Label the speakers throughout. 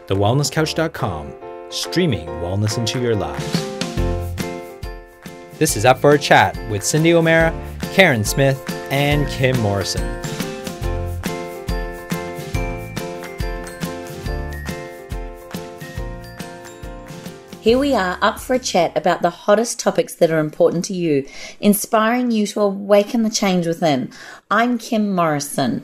Speaker 1: thewellnesscouch.com, streaming wellness into your lives. This is Up for a Chat with Cindy O'Mara, Karen Smith, and Kim Morrison.
Speaker 2: Here we are, up for a chat about the hottest topics that are important to you, inspiring you to awaken the change within. I'm Kim Morrison,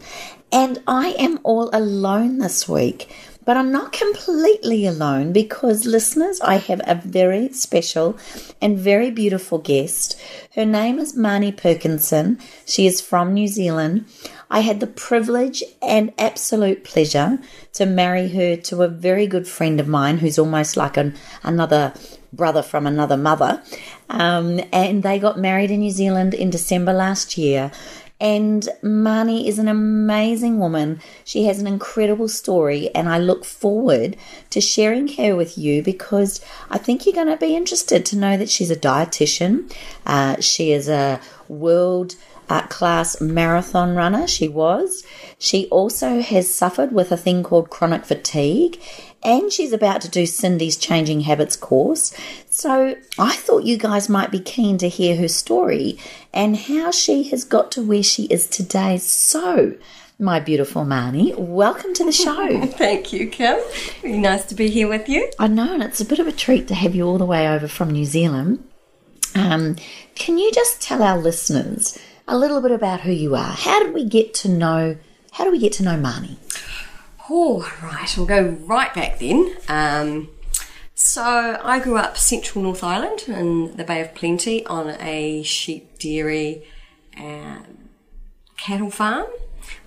Speaker 2: and I am all alone this week. But I'm not completely alone because, listeners, I have a very special and very beautiful guest. Her name is Marnie Perkinson. She is from New Zealand. I had the privilege and absolute pleasure to marry her to a very good friend of mine who's almost like another brother from another mother. And they got married in New Zealand in December last year. And Marnie is an amazing woman. She has an incredible story, and I look forward to sharing her with you because I think you're going to be interested to know that she's a dietitian. She is a world class marathon runner. She was. She also has suffered with a thing called chronic fatigue, and she's about to do Cindy's Changing Habits course. So I thought you guys might be keen to hear her story and how she has got to where she is today. So, my beautiful Marnie, welcome to the show.
Speaker 3: Thank you, Kim. Really nice to be here with you.
Speaker 2: I know, and it's a bit of a treat to have you all the way over from New Zealand. Can you just tell our listeners a little bit about who you are? How did we get to know Marnie?
Speaker 3: Oh, right. We'll go right back then. So I grew up central North Island in the Bay of Plenty on a sheep dairy cattle farm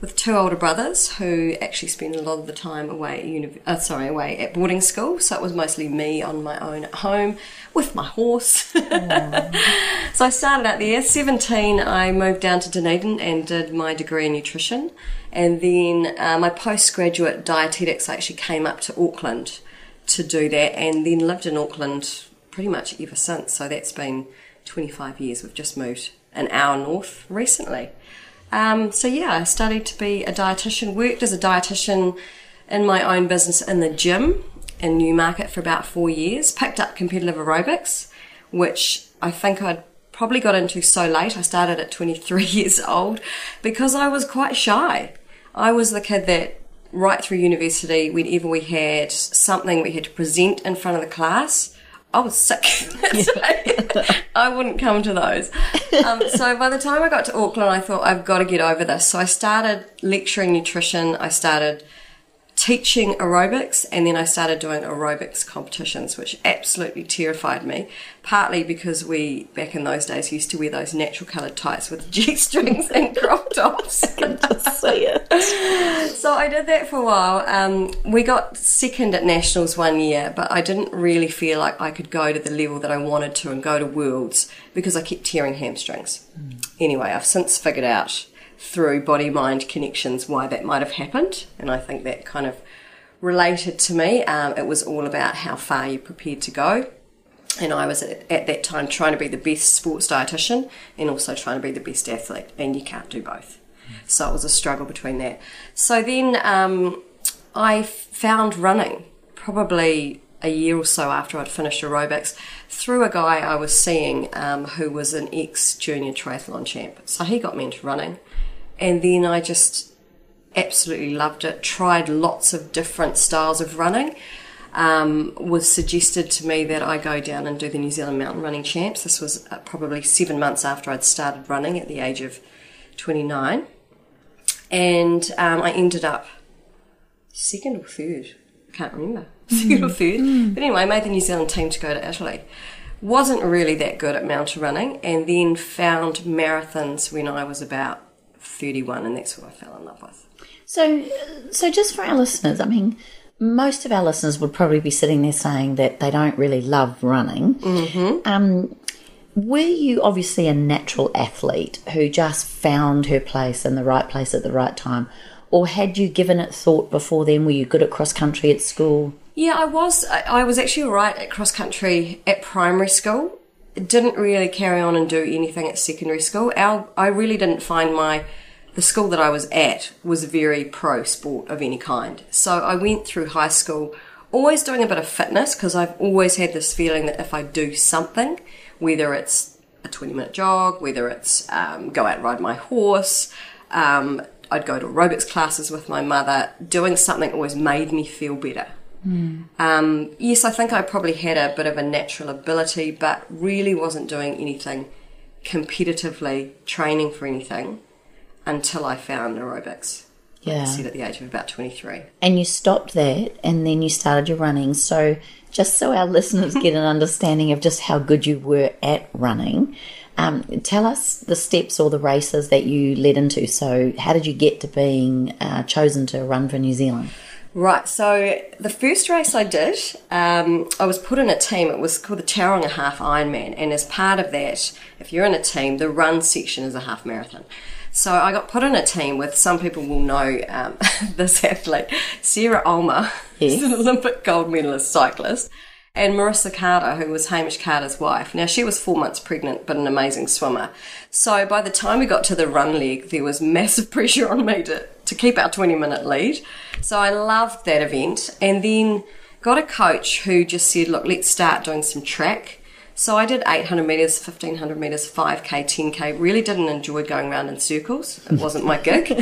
Speaker 3: with two older brothers who actually spent a lot of the time away at boarding school. So it was mostly me on my own at home with my horse. So I started out there. 17, I moved down to Dunedin and did my degree in nutrition. And then my postgraduate dietetics, I actually came up to Auckland to do that and then lived in Auckland pretty much ever since. So that's been 25 years. We've just moved an hour north recently. I studied to be a dietitian, worked as a dietitian in my own business in the gym in Newmarket for about 4 years, picked up competitive aerobics, which I think I'd probably got into so late. I started at 23 years old because I was quite shy. I was the kid that right through university, whenever we had something we had to present in front of the class, I was sick. I wouldn't come to those. So by the time I got to Auckland, I thought, I've got to get over this. So I started lecturing nutrition. I started teaching aerobics, and then I started doing aerobics competitions, which absolutely terrified me, partly because we, back in those days, used to wear those natural coloured tights with G-strings and crop tops.
Speaker 2: I can just see it.
Speaker 3: So I did that for a while. We got second at Nationals one year, but I didn't really feel like I could go to the level that I wanted to and go to Worlds because I kept tearing hamstrings. Anyway, I've since figured out through body-mind connections why that might have happened, and I think that kind of related to me. It was all about how far you're prepared to go, and I was at that time trying to be the best sports dietitian and also trying to be the best athlete, and you can't do both. So it was a struggle between that. So then I found running probably a year or so after I'd finished aerobics through a guy I was seeing who was an ex-junior triathlon champ. So he got me into running. And then I just absolutely loved it, tried lots of different styles of running. Was suggested to me that I go down and do the New Zealand Mountain Running Champs. This was probably 7 months after I'd started running at the age of 29. And I ended up second or third, I can't remember, second or third. But anyway, I made the New Zealand team to go to Italy. Wasn't really that good at mountain running, and then found marathons when I was about 31, and that's what I fell in love with.
Speaker 2: So just for our listeners, I mean, most of our listeners would probably be sitting there saying that they don't really love running. Mm-hmm. Were you obviously a natural athlete who just found her place in the right place at the right time, or had you given it thought before then? Were you good at cross country at school? Yeah, I was. I was actually all right at cross country at primary school. Didn't really carry on and do anything at secondary school. I really didn't find the school that I was at was very pro sport of any kind. So I went through high school
Speaker 3: always doing a bit of fitness, because I've always had this feeling that if I do something, whether it's a 20-minute jog, whether it's go out and ride my horse, I'd go to aerobics classes with my mother, doing something always made me feel better. Yes, I think I probably had a bit of a natural ability, but really wasn't doing anything competitively, training for anything, until I found aerobics. Like I said, at the age of about 23.
Speaker 2: And you stopped that, and then you started your running. So just so our listeners get an understanding of just how good you were at running, tell us the steps or the races that you led into. So how did you get to being chosen to run for New Zealand?
Speaker 3: Right, so the first race I did, I was put in a team. It was called the Tauranga Half Ironman, and as part of that, if you're in a team, the run section is a half marathon. So I got put in a team with, some people will know this athlete, Sarah Ulmer, who's an Olympic gold medalist cyclist, and Marissa Carter, who was Hamish Carter's wife. Now, she was 4 months pregnant, but an amazing swimmer. So by the time we got to the run leg, there was massive pressure on me to keep our 20-minute lead. So I loved that event, and then got a coach who just said, look, let's start doing some track. So I did 800 metres, 1500 metres, 5k, 10k. Really didn't enjoy going around in circles. It wasn't my gig.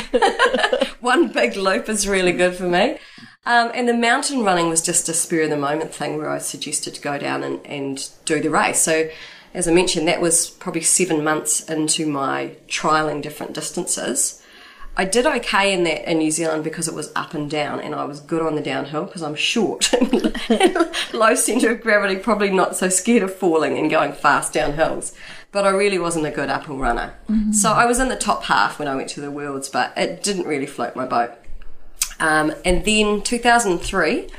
Speaker 3: One big loop is really good for me. And the mountain running was just a spur of the moment thing where I suggested to go down and do the race. So as I mentioned, that was probably 7 months into my trialling different distances. I did okay in that in New Zealand because it was up and down, and I was good on the downhill because I'm short and low centre of gravity, probably not so scared of falling and going fast down hills. But I really wasn't a good uphill runner. So I was in the top half when I went to the Worlds, but it didn't really float my boat. And then 2003,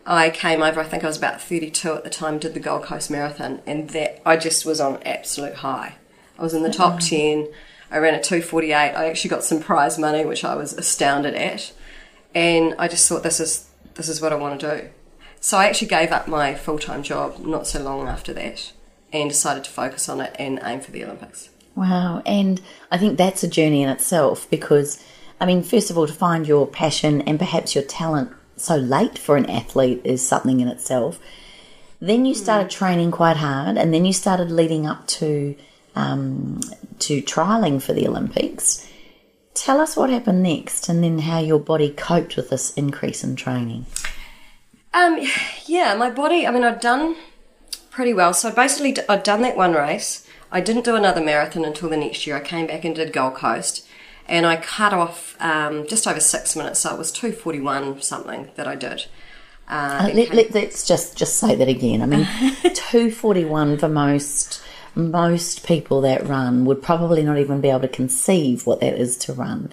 Speaker 3: I came over, I think I was about 32 at the time, did the Gold Coast Marathon, and that I just was on absolute high. I was in the top 10. I ran a 2:48. I actually got some prize money, which I was astounded at. And I just thought, this is what I want to do. So I actually gave up my full-time job not so long after that and decided to focus on it and aim for the Olympics.
Speaker 2: Wow. And I think that's a journey in itself because, I mean, first of all, to find your passion and perhaps your talent so late for an athlete is something in itself. Then you started training quite hard, and then you started leading up to trialling for the Olympics. Tell us what happened next, and then how your body coped with this increase in training.
Speaker 3: My body, I mean, I'd done pretty well. So basically, I'd done that one race. I didn't do another marathon until the next year. I came back and did Gold Coast, and I cut off just over 6 minutes, so it was 2:41 something that I did.
Speaker 2: Let's just say that again. I mean, 2:41 for most people that run would probably not even be able to conceive what that is to run.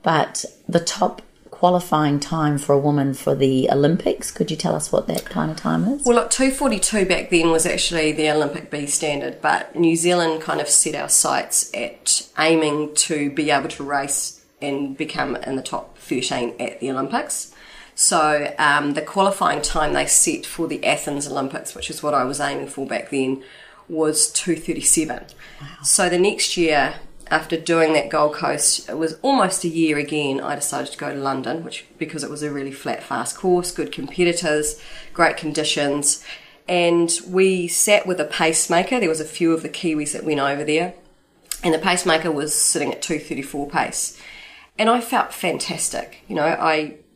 Speaker 2: But the top qualifying time for a woman for the Olympics, could you tell us what that kind of time is?
Speaker 3: Well, look, 2:42 back then was actually the Olympic B standard, but New Zealand kind of set our sights at aiming to be able to race and become in the top 13 at the Olympics. So the qualifying time they set for the Athens Olympics, which is what I was aiming for back then, was 2:37. Wow. So the next year, after doing that Gold Coast, it was almost a year again, I decided to go to London, because it was a really flat, fast course, good competitors, great conditions, and we sat with a pacemaker. There was a few of the Kiwis that went over there, and the pacemaker was sitting at 2:34 pace. And I felt fantastic. You know,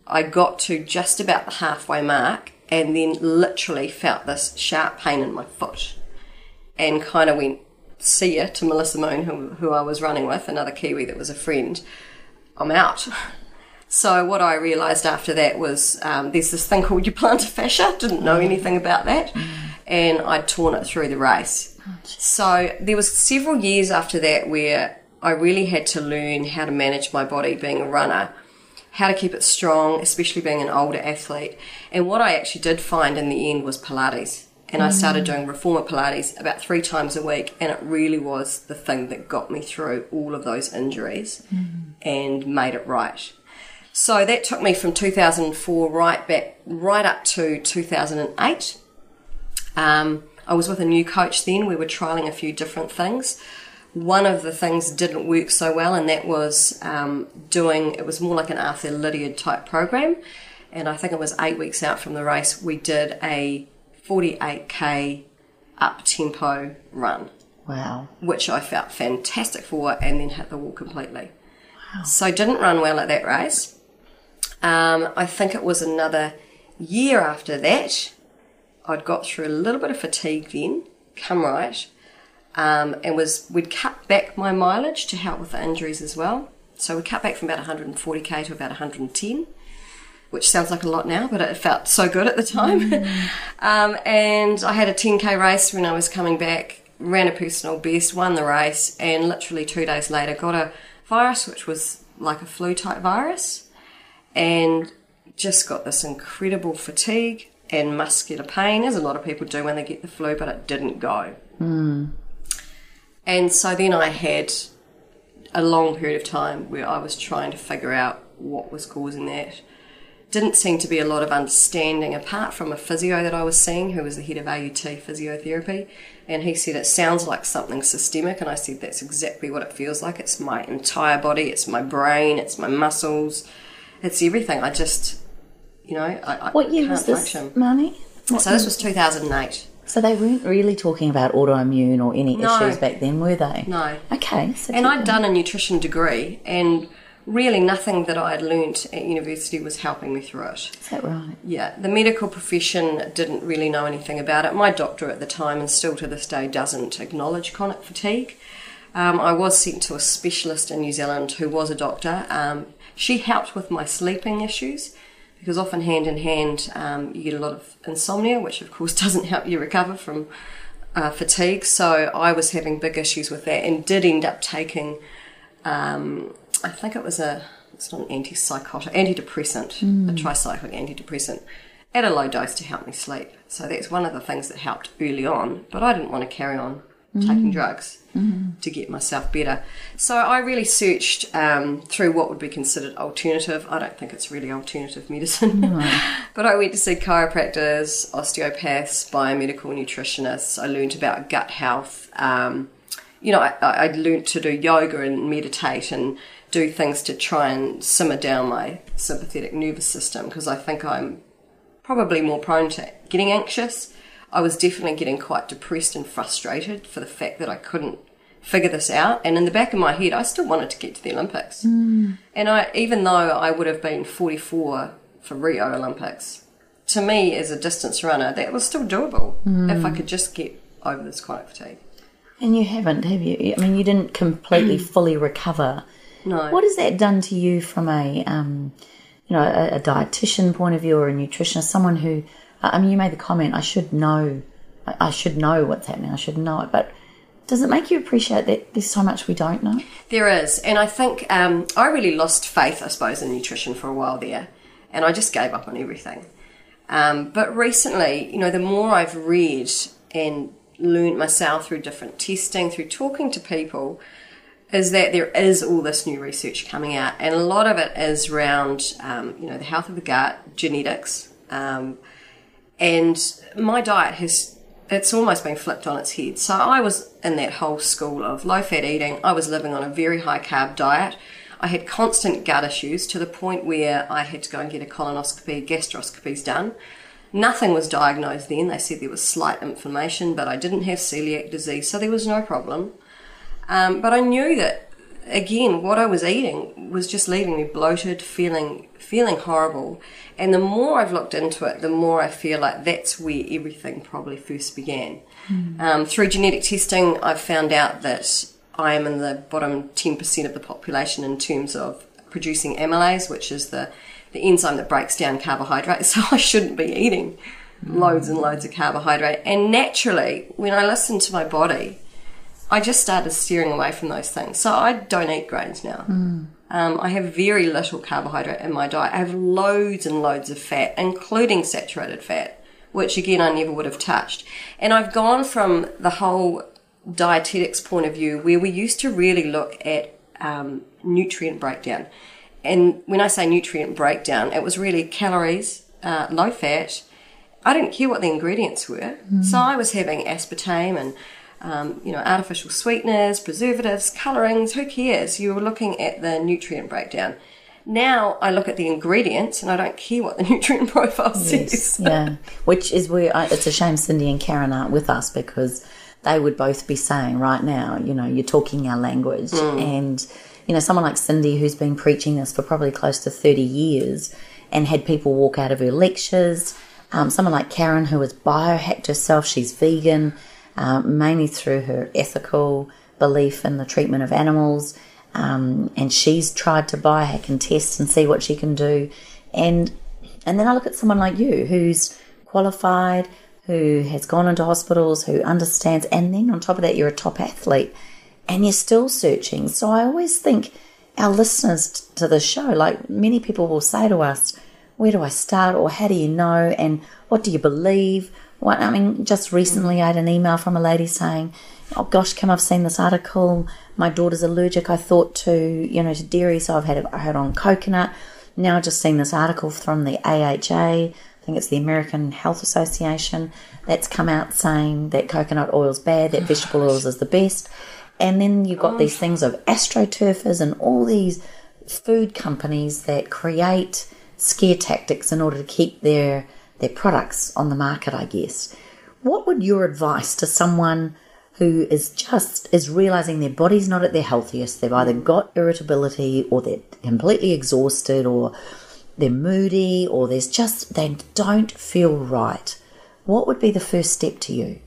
Speaker 3: I got to just about the halfway mark and then literally felt this sharp pain in my foot and kind of went, see ya, to Melissa Moon, who I was running with, another Kiwi that was a friend. I'm out. So what I realised after that was there's this thing called your plantar fascia. Didn't know anything about that. And I'd torn it through the race. So there was several years after that where I really had to learn how to manage my body being a runner, how to keep it strong, especially being an older athlete. And what I actually did find in the end was Pilates. And I started doing reformer Pilates about 3 times a week, and it really was the thing that got me through all of those injuries and made it right. So that took me from 2004 right up to 2008. I was with a new coach then. We were trialling a few different things. One of the things didn't work so well, and that was it was more like an Arthur Lydiard type program. and I think it was 8 weeks out from the race, we did a 48k up-tempo run.
Speaker 2: Wow.
Speaker 3: Which I felt fantastic for, and then hit the wall completely. Wow. So didn't run well at that race. I think it was another year after that. I'd got through a little bit of fatigue then, come right, and we'd cut back my mileage to help with the injuries as well. So we cut back from about 140k to about 110, which sounds like a lot now, but it felt so good at the time. And I had a 10k race when I was coming back, ran a personal best, won the race, and literally 2 days later got a virus, which was like a flu-type virus, and just got this incredible fatigue and muscular pain, as a lot of people do when they get the flu, but it didn't go. And so then I had a long period of time where I was trying to figure out what was causing that. Didn't seem to be a lot of understanding, apart from a physio that I was seeing, who was the head of AUT physiotherapy, and he said it sounds like something systemic, and I said that's exactly what it feels like. It's my entire body, it's my brain, it's my muscles, it's everything. I just, I
Speaker 2: What year
Speaker 3: can't
Speaker 2: was this,
Speaker 3: function.
Speaker 2: Marnie?
Speaker 3: So this was 2008.
Speaker 2: So they weren't really talking about autoimmune or any issues back then, were they?
Speaker 3: No.
Speaker 2: Okay. So
Speaker 3: and I'd done a nutrition degree, and really nothing that I had learnt at university was helping me through it.
Speaker 2: Is that right?
Speaker 3: Yeah, the medical profession didn't really know anything about it. My doctor at the time, and still to this day, doesn't acknowledge chronic fatigue. I was sent to a specialist in New Zealand who was a doctor. She helped with my sleeping issues, because often hand in hand you get a lot of insomnia, which of course doesn't help you recover from fatigue. So I was having big issues with that, and did end up taking I think it's not an antidepressant, a tricyclic antidepressant, at a low dose to help me sleep. So that's one of the things that helped early on, but I didn't want to carry on taking drugs to get myself better. So I really searched through what would be considered alternative. I don't think it's really alternative medicine, but I went to see chiropractors, osteopaths, biomedical nutritionists. I learned about gut health. I learned to do yoga and meditate and do things to try and simmer down my sympathetic nervous system, because I think I'm probably more prone to getting anxious. I was definitely getting quite depressed and frustrated for the fact that I couldn't figure this out. And in the back of my head, I still wanted to get to the Olympics. And even though I would have been 44 for Rio Olympics, to me as a distance runner, that was still doable if I could just get over this chronic fatigue.
Speaker 2: And you haven't, have you? I mean, you didn't completely fully recover.
Speaker 3: No.
Speaker 2: What has that done to you from a dietitian point of view, or a nutritionist, someone who, you made the comment, I should know what's happening, I should know it, but does it make you appreciate that there's so much we don't know? There
Speaker 3: is, and I think I really lost faith, I suppose, in nutrition for a while there, and I just gave up on everything. But recently, the more I've read and learned myself through different testing, through talking to people, is that there is all this new research coming out, and a lot of it is around, the health of the gut, genetics, and my diet it's almost been flipped on its head. So I was in that whole school of low-fat eating. I was living on a very high-carb diet. I had constant gut issues to the point where I had to go and get a colonoscopy, gastroscopies done. Nothing was diagnosed then. They said there was slight inflammation, but I didn't have celiac disease, so there was no problem. But I knew that, again, what I was eating was just leaving me bloated, feeling horrible. And the more I've looked into it, the more I feel like that's where everything probably first began. Through genetic testing, I've found out that I am in the bottom 10% of the population in terms of producing amylase, which is the enzyme that breaks down carbohydrates. So I shouldn't be eating loads and loads of carbohydrate. And naturally, when I listened to my body, I just started steering away from those things. So I don't eat grains now. I have very little carbohydrate in my diet. I have loads and loads of fat, including saturated fat, which again I never would have touched. And I've gone from the whole dietetics point of view, where we used to really look at nutrient breakdown. And when I say nutrient breakdown, it was really calories, low fat. I didn't care what the ingredients were. So I was having aspartame and artificial sweeteners, preservatives, colourings, who cares? You were looking at the nutrient breakdown. Now I look at the ingredients and I don't care what the nutrient profile says.
Speaker 2: Yeah, which is where it's a shame Cindy and Karen aren't with us, because they would both be saying right now, you're talking our language. And, someone like Cindy, who's been preaching this for probably close to 30 years and had people walk out of her lectures. Someone like Karen, who has biohacked herself, she's vegan, mainly through her ethical belief in the treatment of animals. And she's tried to biohack and test and see what she can do. And then I look at someone like you, who's qualified, who has gone into hospitals, who understands, and then on top of that, you're a top athlete, and you're still searching. So I always think our listeners to the show, like many people will say to us, where do I start, or how do you know, and what do you believe? Just recently I had an email from a lady saying, oh gosh, Kim, I've seen this article. My daughter's allergic, I thought, to dairy, so I had on coconut. Now I've just seen this article from the AHA, I think it's the American Health Association, that's come out saying that coconut oil's bad, that vegetable oils is the best. And then you've got these things of astroturfers and all these food companies that create scare tactics in order to keep their products on the market, I guess. What would your advice to someone who is realising their body's not at their healthiest? They've either got irritability, or they're completely exhausted, or they're moody, or they don't feel right. What would be the first step to you?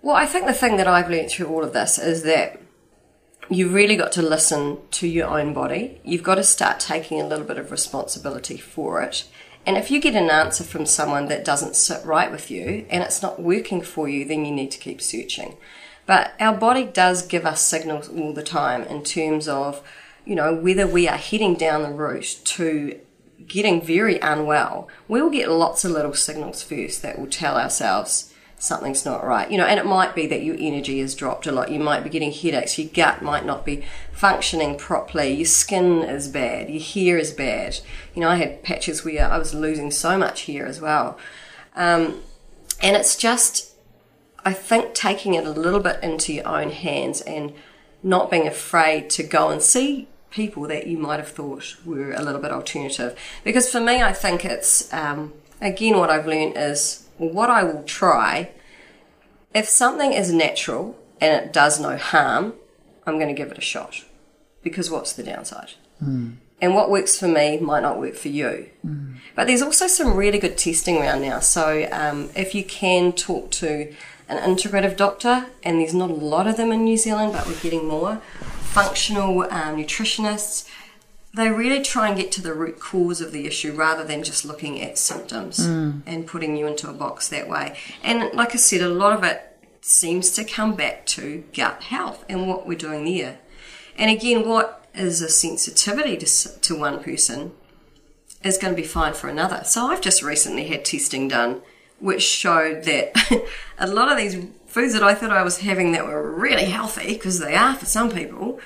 Speaker 3: Well, I think the thing that I've learned through all of this is that you've really got to listen to your own body. You've got to start taking a little bit of responsibility for it. And if you get an answer from someone that doesn't sit right with you and it's not working for you, then you need to keep searching. But our body does give us signals all the time in terms of, whether we are heading down the route to getting very unwell. We'll get lots of little signals first that will tell ourselves something's not right. And it might be that your energy has dropped a lot. You might be getting headaches. Your gut might not be functioning properly. Your skin is bad. Your hair is bad. I had patches where I was losing so much hair as well. And it's just, I think, taking it a little bit into your own hands and not being afraid to go and see people that you might have thought were a little bit alternative. Because for me, I think it's, again, what I've learned is, what I will try, if something is natural and it does no harm, I'm going to give it a shot. Because what's the downside? And what works for me might not work for you. But there's also some really good testing around now. So if you can talk to an integrative doctor, and there's not a lot of them in New Zealand, but we're getting more, functional nutritionists, they really try and get to the root cause of the issue rather than just looking at symptoms and putting you into a box that way. And like I said, a lot of it seems to come back to gut health and what we're doing there. And again, what is a sensitivity to one person is going to be fine for another. So I've just recently had testing done which showed that a lot of these foods that I thought I was having that were really healthy, because they are for some people,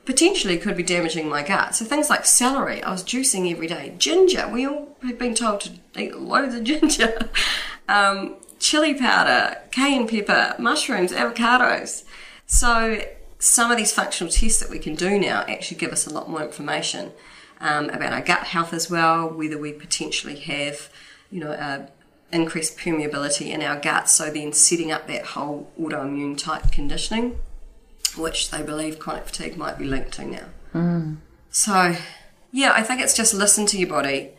Speaker 3: potentially could be damaging my gut. So things like celery, I was juicing every day. Ginger, we all have been told to eat loads of ginger. Chili powder, cayenne pepper, mushrooms, avocados. So some of these functional tests that we can do now actually give us a lot more information about our gut health as well, whether we potentially have, increased permeability in our gut, so then setting up that whole autoimmune type conditioning, which they believe chronic fatigue might be linked to now. So, yeah, I think it's just listen to your body.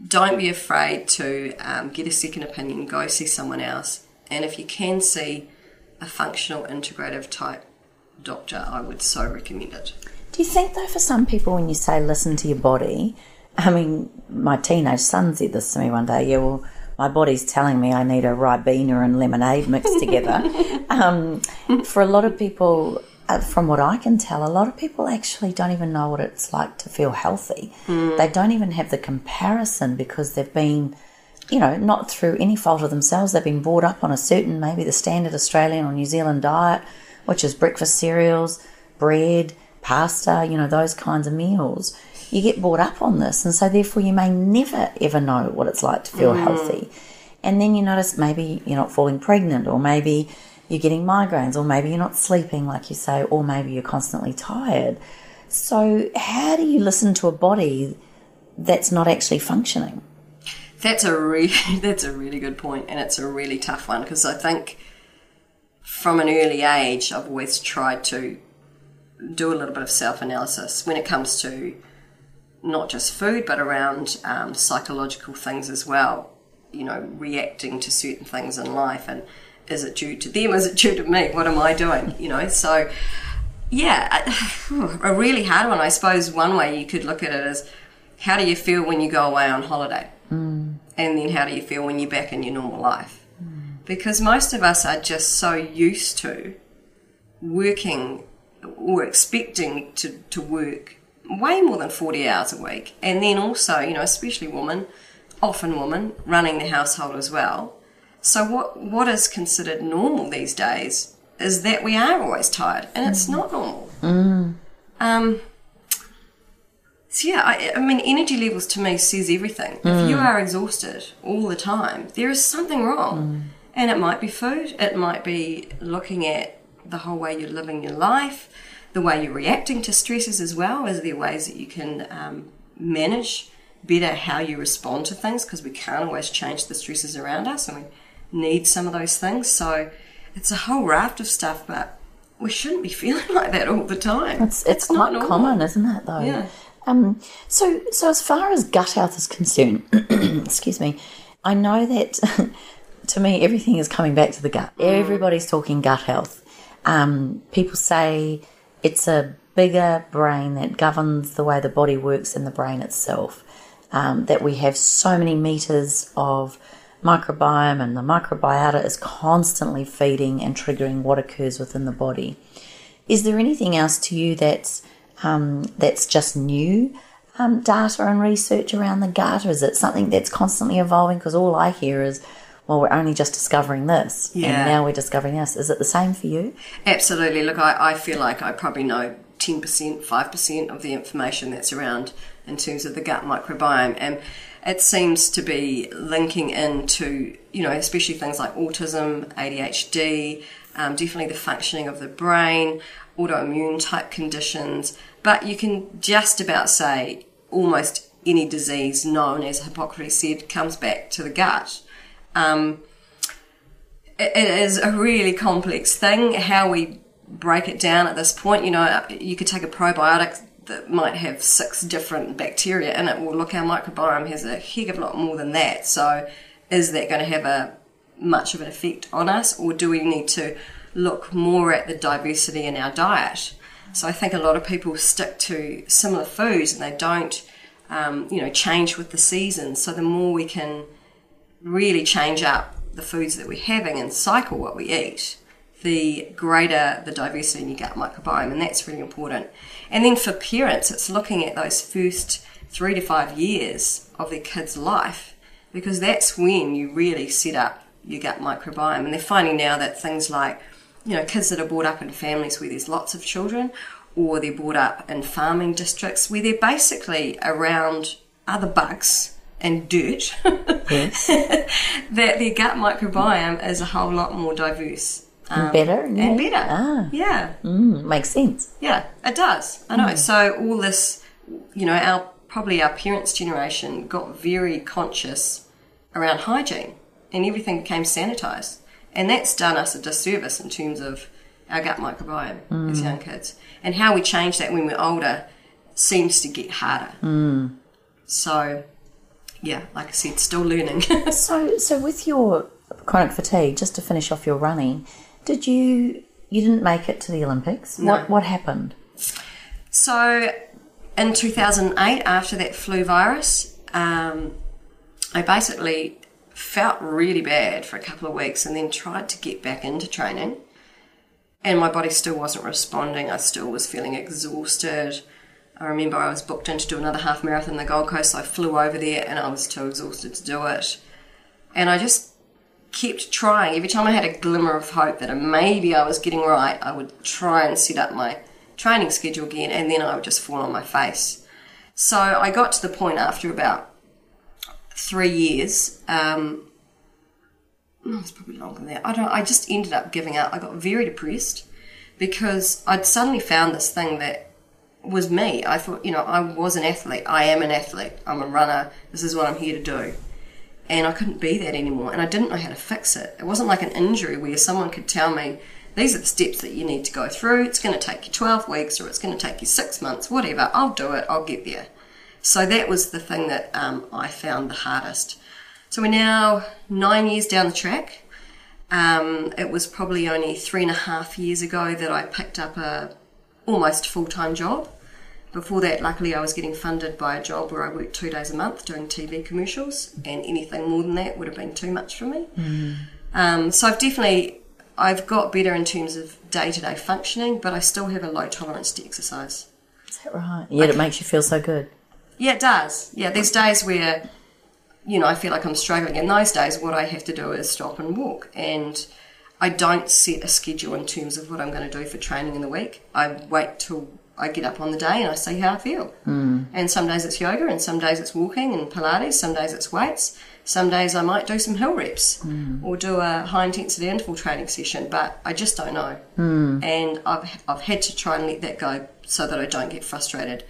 Speaker 3: Don't be afraid to get a second opinion, go see someone else. And if you can see a functional integrative type doctor, I would so recommend it.
Speaker 2: Do you think, though, for some people, when you say listen to your body, my teenage son said this to me one day, my body's telling me I need a Ribena and lemonade mixed together. For a lot of people, from what I can tell, a lot of people actually don't even know what it's like to feel healthy. They don't even have the comparison, because they've been, not through any fault of themselves, they've been brought up on a certain, maybe the standard Australian or New Zealand diet, which is breakfast cereals, bread, pasta, those kinds of meals. You get brought up on this, and so therefore you may never ever know what it's like to feel healthy. And then you notice maybe you're not falling pregnant, or maybe you're getting migraines, or maybe you're not sleeping like you say, or maybe you're constantly tired. So how do you listen to a body that's not actually functioning?
Speaker 3: That's a really good point, and it's a really tough one, because I think from an early age I've always tried to do a little bit of self-analysis when it comes to not just food but around psychological things as well, reacting to certain things in life, and is it due to them, is it due to me, what am I doing, so a really hard one. I suppose one way you could look at it is, how do you feel when you go away on holiday? And then how do you feel when you're back in your normal life? Because most of us are just so used to working or expecting to work way more than 40 hours a week. And then also, especially often women, running the household as well. So what is considered normal these days is that we are always tired, and it's not normal. Energy levels to me says everything. If you are exhausted all the time, there is something wrong. And it might be food, it might be looking at the whole way you're living your life, the way you're reacting to stresses as well. Is there ways that you can manage better how you respond to things, because we can't always change the stresses around us, and we need some of those things. So it's a whole raft of stuff, but we shouldn't be feeling like that all the time.
Speaker 2: It's quite common, isn't it, though?
Speaker 3: Yeah.
Speaker 2: So as far as gut health is concerned, excuse me, I know that to me everything is coming back to the gut. Everybody's talking gut health. People say it's a bigger brain that governs the way the body works than the brain itself. That we have so many meters of microbiome, and the microbiota is constantly feeding and triggering what occurs within the body. Is there anything else to you that's just new data and research around the gut, or is it something that's constantly evolving? Because all I hear is, well, we're only just discovering this, and now we're discovering this. Is it the same for you?
Speaker 3: Absolutely. Look, I feel like I probably know 10%, 5% of the information that's around in terms of the gut microbiome, and it seems to be linking into, especially things like autism, ADHD, definitely the functioning of the brain, autoimmune type conditions, but you can just about say almost any disease known, as Hippocrates said, comes back to the gut. It is a really complex thing, how we break it down at this point. You could take a probiotic that might have 6 different bacteria in it. Well, look, our microbiome has a heck of a lot more than that. So is that going to have much of an effect on us, or do we need to look more at the diversity in our diet? So I think a lot of people stick to similar foods, and they don't, change with the seasons. So the more we can really change up the foods that we're having and cycle what we eat, the greater the diversity in your gut microbiome, and that's really important. And then for parents, it's looking at those first 3 to 5 years of their kid's life, because that's when you really set up your gut microbiome. And they're finding now that things like, kids that are brought up in families where there's lots of children, or they're brought up in farming districts where they're basically around other bugs and dirt,
Speaker 2: Yes.
Speaker 3: that their gut microbiome is a whole lot more diverse.
Speaker 2: And better.
Speaker 3: And better.
Speaker 2: Ah.
Speaker 3: Yeah.
Speaker 2: Makes sense.
Speaker 3: Yeah, it does. I know. So all this, our parents' generation got very conscious around hygiene, and everything became sanitised. And that's done us a disservice in terms of our gut microbiome as young kids. And how we change that when we're older seems to get harder. So, yeah, like I said, still learning.
Speaker 2: So with your chronic fatigue, just to finish off your running, you didn't make it to the Olympics?
Speaker 3: No.
Speaker 2: What happened?
Speaker 3: So in 2008, after that flu virus, I basically felt really bad for a couple of weeks, and then tried to get back into training, and my body still wasn't responding. I still was feeling exhausted. I remember I was booked in to do another half marathon in the Gold Coast, so I flew over there, and I was too exhausted to do it. And I just kept trying. Every time I had a glimmer of hope that maybe I was getting right, I would try and set up my training schedule again, and then I would just fall on my face. So I got to the point after about 3 years, it's probably longer than that. I just ended up giving up. I got very depressed because I'd suddenly found this thing that was me. I thought, I was an athlete. I am an athlete. I'm a runner. This is what I'm here to do. And I couldn't be that anymore, and I didn't know how to fix it. It wasn't like an injury where someone could tell me, these are the steps that you need to go through. It's going to take you 12 weeks or it's going to take you 6 months, whatever. I'll do it. I'll get there. So that was the thing that I found the hardest. So we're now 9 years down the track. It was probably only 3.5 years ago that I picked up a almost full-time job. Before that, luckily, I was getting funded by a job where I worked 2 days a month doing TV commercials, and anything more than that would have been too much for me. So I've got better in terms of day-to-day functioning, but I still have a low tolerance to exercise.
Speaker 2: Is that right? Yet it makes you feel so good.
Speaker 3: Yeah, it does. Yeah, there's days where, I feel like I'm struggling. In those days, what I have to do is stop and walk, and I don't set a schedule in terms of what I'm going to do for training in the week. I wait till I get up on the day and I see how I feel. And some days it's yoga, and some days it's walking and Pilates, some days it's weights, some days I might do some hill reps or do a high intensity interval training session, but I just don't know. And I've had to try and let that go so that I don't get frustrated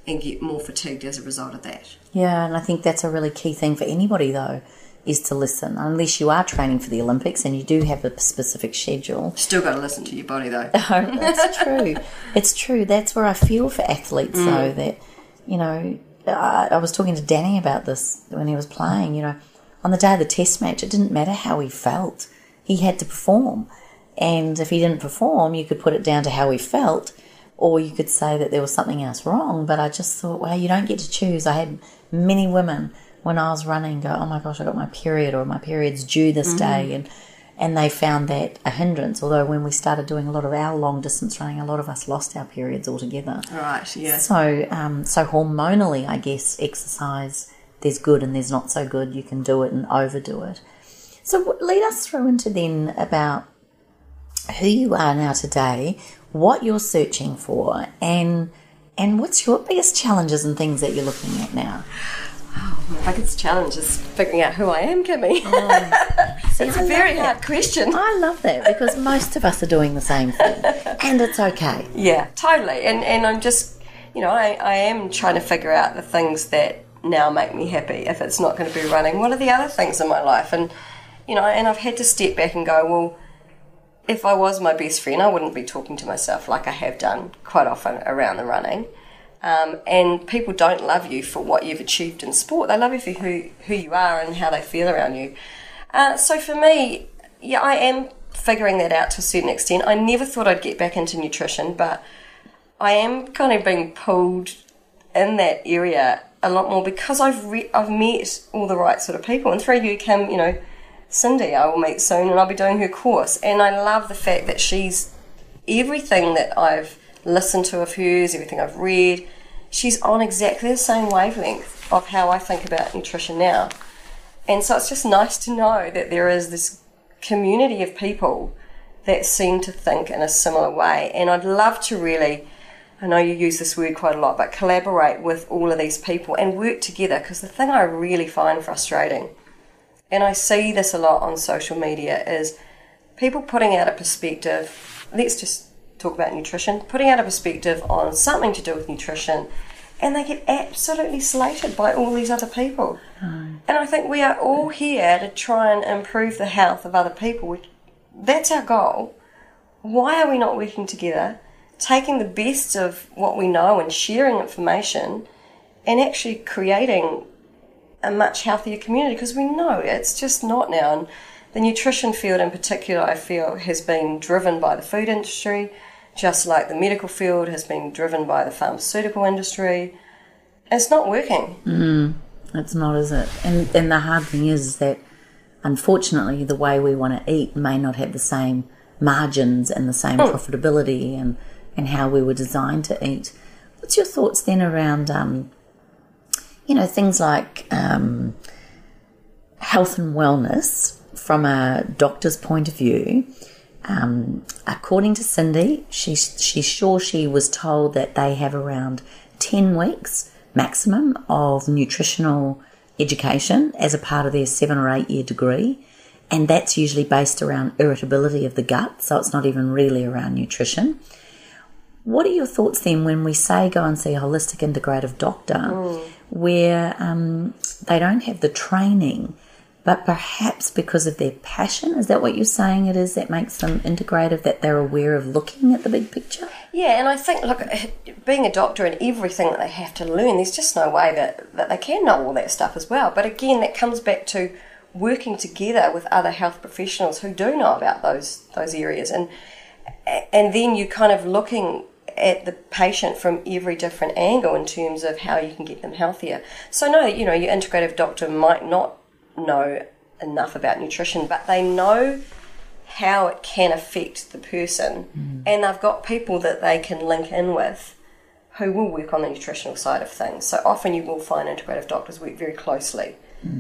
Speaker 3: and get more fatigued as a result of that.
Speaker 2: Yeah, and I think that's a really key thing for anybody though, is to listen. Unless you are training for the Olympics and you do have a specific schedule.
Speaker 3: Still got to listen to your body though.
Speaker 2: Oh, that's true. It's true. That's where I feel for athletes though, that, I was talking to Danny about this when he was playing, on the day of the test match, it didn't matter how he felt. He had to perform. And if he didn't perform, you could put it down to how he felt, or you could say that there was something else wrong. But I just thought, well, you don't get to choose. I had many women when I was running go, oh my gosh, I got my period, or my period's due this day, and they found that a hindrance. Although when we started doing a lot of our long distance running, a lot of us lost our periods altogether.
Speaker 3: Right, yeah.
Speaker 2: So hormonally, I guess, exercise, there's good and there's not so good. You can do it and overdo it. So lead us through into then about who you are now today, what you're searching for, and what's your biggest challenges and things that you're looking at now?
Speaker 3: Oh, my biggest challenge is figuring out who I am, Kimmy. It's a very hard question.
Speaker 2: I love that, because most of us are doing the same thing, and it's okay.
Speaker 3: Yeah, totally. And I'm just, I am trying to figure out the things that now make me happy. If it's not going to be running, what are the other things in my life? And, and I've had to step back and go, well, if I was my best friend, I wouldn't be talking to myself like I have done quite often around the running. And people don't love you for what you've achieved in sport. They love you for who you are and how they feel around you. So for me, yeah, I am figuring that out to a certain extent. I never thought I'd get back into nutrition, but I am kind of being pulled in that area a lot more because I've met all the right sort of people. And through you, Kim, Cindy, I will meet soon, and I'll be doing her course. And I love the fact that she's everything that I've listened to of hers, everything I've read, she's on exactly the same wavelength of how I think about nutrition now. And so it's just nice to know that there is this community of people that seem to think in a similar way. And I'd love to really, I know you use this word quite a lot, but collaborate with all of these people and work together, because the thing I really find frustrating, and I see this a lot on social media, is people putting out a perspective, let's just talk about nutrition, putting out a perspective on something to do with nutrition, and they get absolutely slated by all these other people. And I think we are all here to try and improve the health of other people. That's our goal. Why are we not working together, taking the best of what we know and sharing information, and actually creating a much healthier community? Because we know it's just not now. And the nutrition field in particular, I feel, has been driven by the food industry, just like the medical field has been driven by the pharmaceutical industry. It's not working.
Speaker 2: It's not, is it? And the hard thing is that, unfortunately, the way we want to eat may not have the same margins and the same profitability and how we were designed to eat. What's your thoughts then around, things like health and wellness from a doctor's point of view? According to Cindy, she's sure she was told that they have around 10 weeks maximum of nutritional education as a part of their 7 or 8 year degree, and that's usually based around irritability of the gut, so it's not even really around nutrition. What are your thoughts then when we say go and see a holistic integrative doctor where they don't have the training, but perhaps because of their passion, is that what you're saying it is that makes them integrative, that they're aware of looking at the big picture?
Speaker 3: Yeah, and I think, look, being a doctor and everything that they have to learn, there's just no way that they can know all that stuff as well. But again, that comes back to working together with other health professionals who do know about those areas. And then you're kind of looking at the patient from every different angle in terms of how you can get them healthier. So no, your integrative doctor might not know enough about nutrition, but they know how it can affect the person, and they've got people that they can link in with who will work on the nutritional side of things. So often you will find integrative doctors work very closely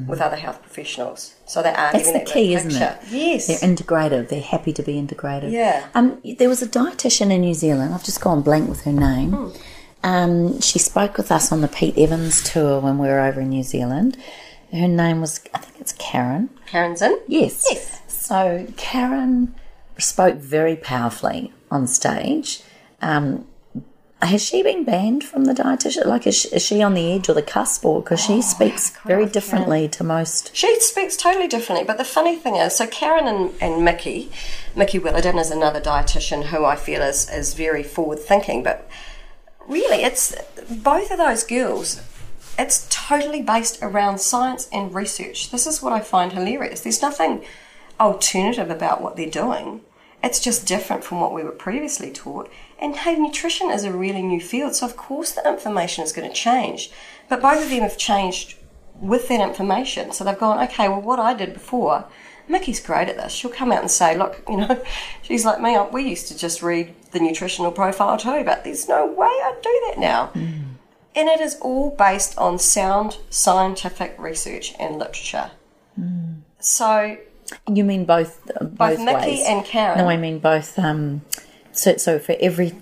Speaker 3: with other health professionals. So they are
Speaker 2: That's
Speaker 3: giving
Speaker 2: the
Speaker 3: that
Speaker 2: key,
Speaker 3: picture.
Speaker 2: isn't it?
Speaker 3: Yes.
Speaker 2: They're integrative. They're happy to be integrative.
Speaker 3: Yeah.
Speaker 2: There was a dietitian in New Zealand. I've just gone blank with her name. She spoke with us on the Pete Evans tour when we were over in New Zealand. Her name was, I think it's Karen.
Speaker 3: Karen's in?
Speaker 2: Yes.
Speaker 3: Yes.
Speaker 2: So Karen spoke very powerfully on stage. Has she been banned from the dietitian? Like, is she on the edge or the cusp? Or because she speaks very differently to most.
Speaker 3: She speaks totally differently. But the funny thing is, so Karen and Mickey Willardin is another dietitian who I feel is very forward-thinking. But really, it's both of those girls, it's totally based around science and research. This is what I find hilarious. There's nothing alternative about what they're doing. It's just different from what we were previously taught. And hey, nutrition is a really new field, so of course the information is going to change. But both of them have changed with that information. So they've gone, okay, well, what I did before, Mickey's great at this. She'll come out and say, look, she's like me, we used to just read the nutritional profile too, but there's no way I'd do that now. And it is all based on sound scientific research and literature. So...
Speaker 2: You mean both
Speaker 3: Mickey
Speaker 2: ways?
Speaker 3: And Karen.
Speaker 2: No, I mean both. So for every...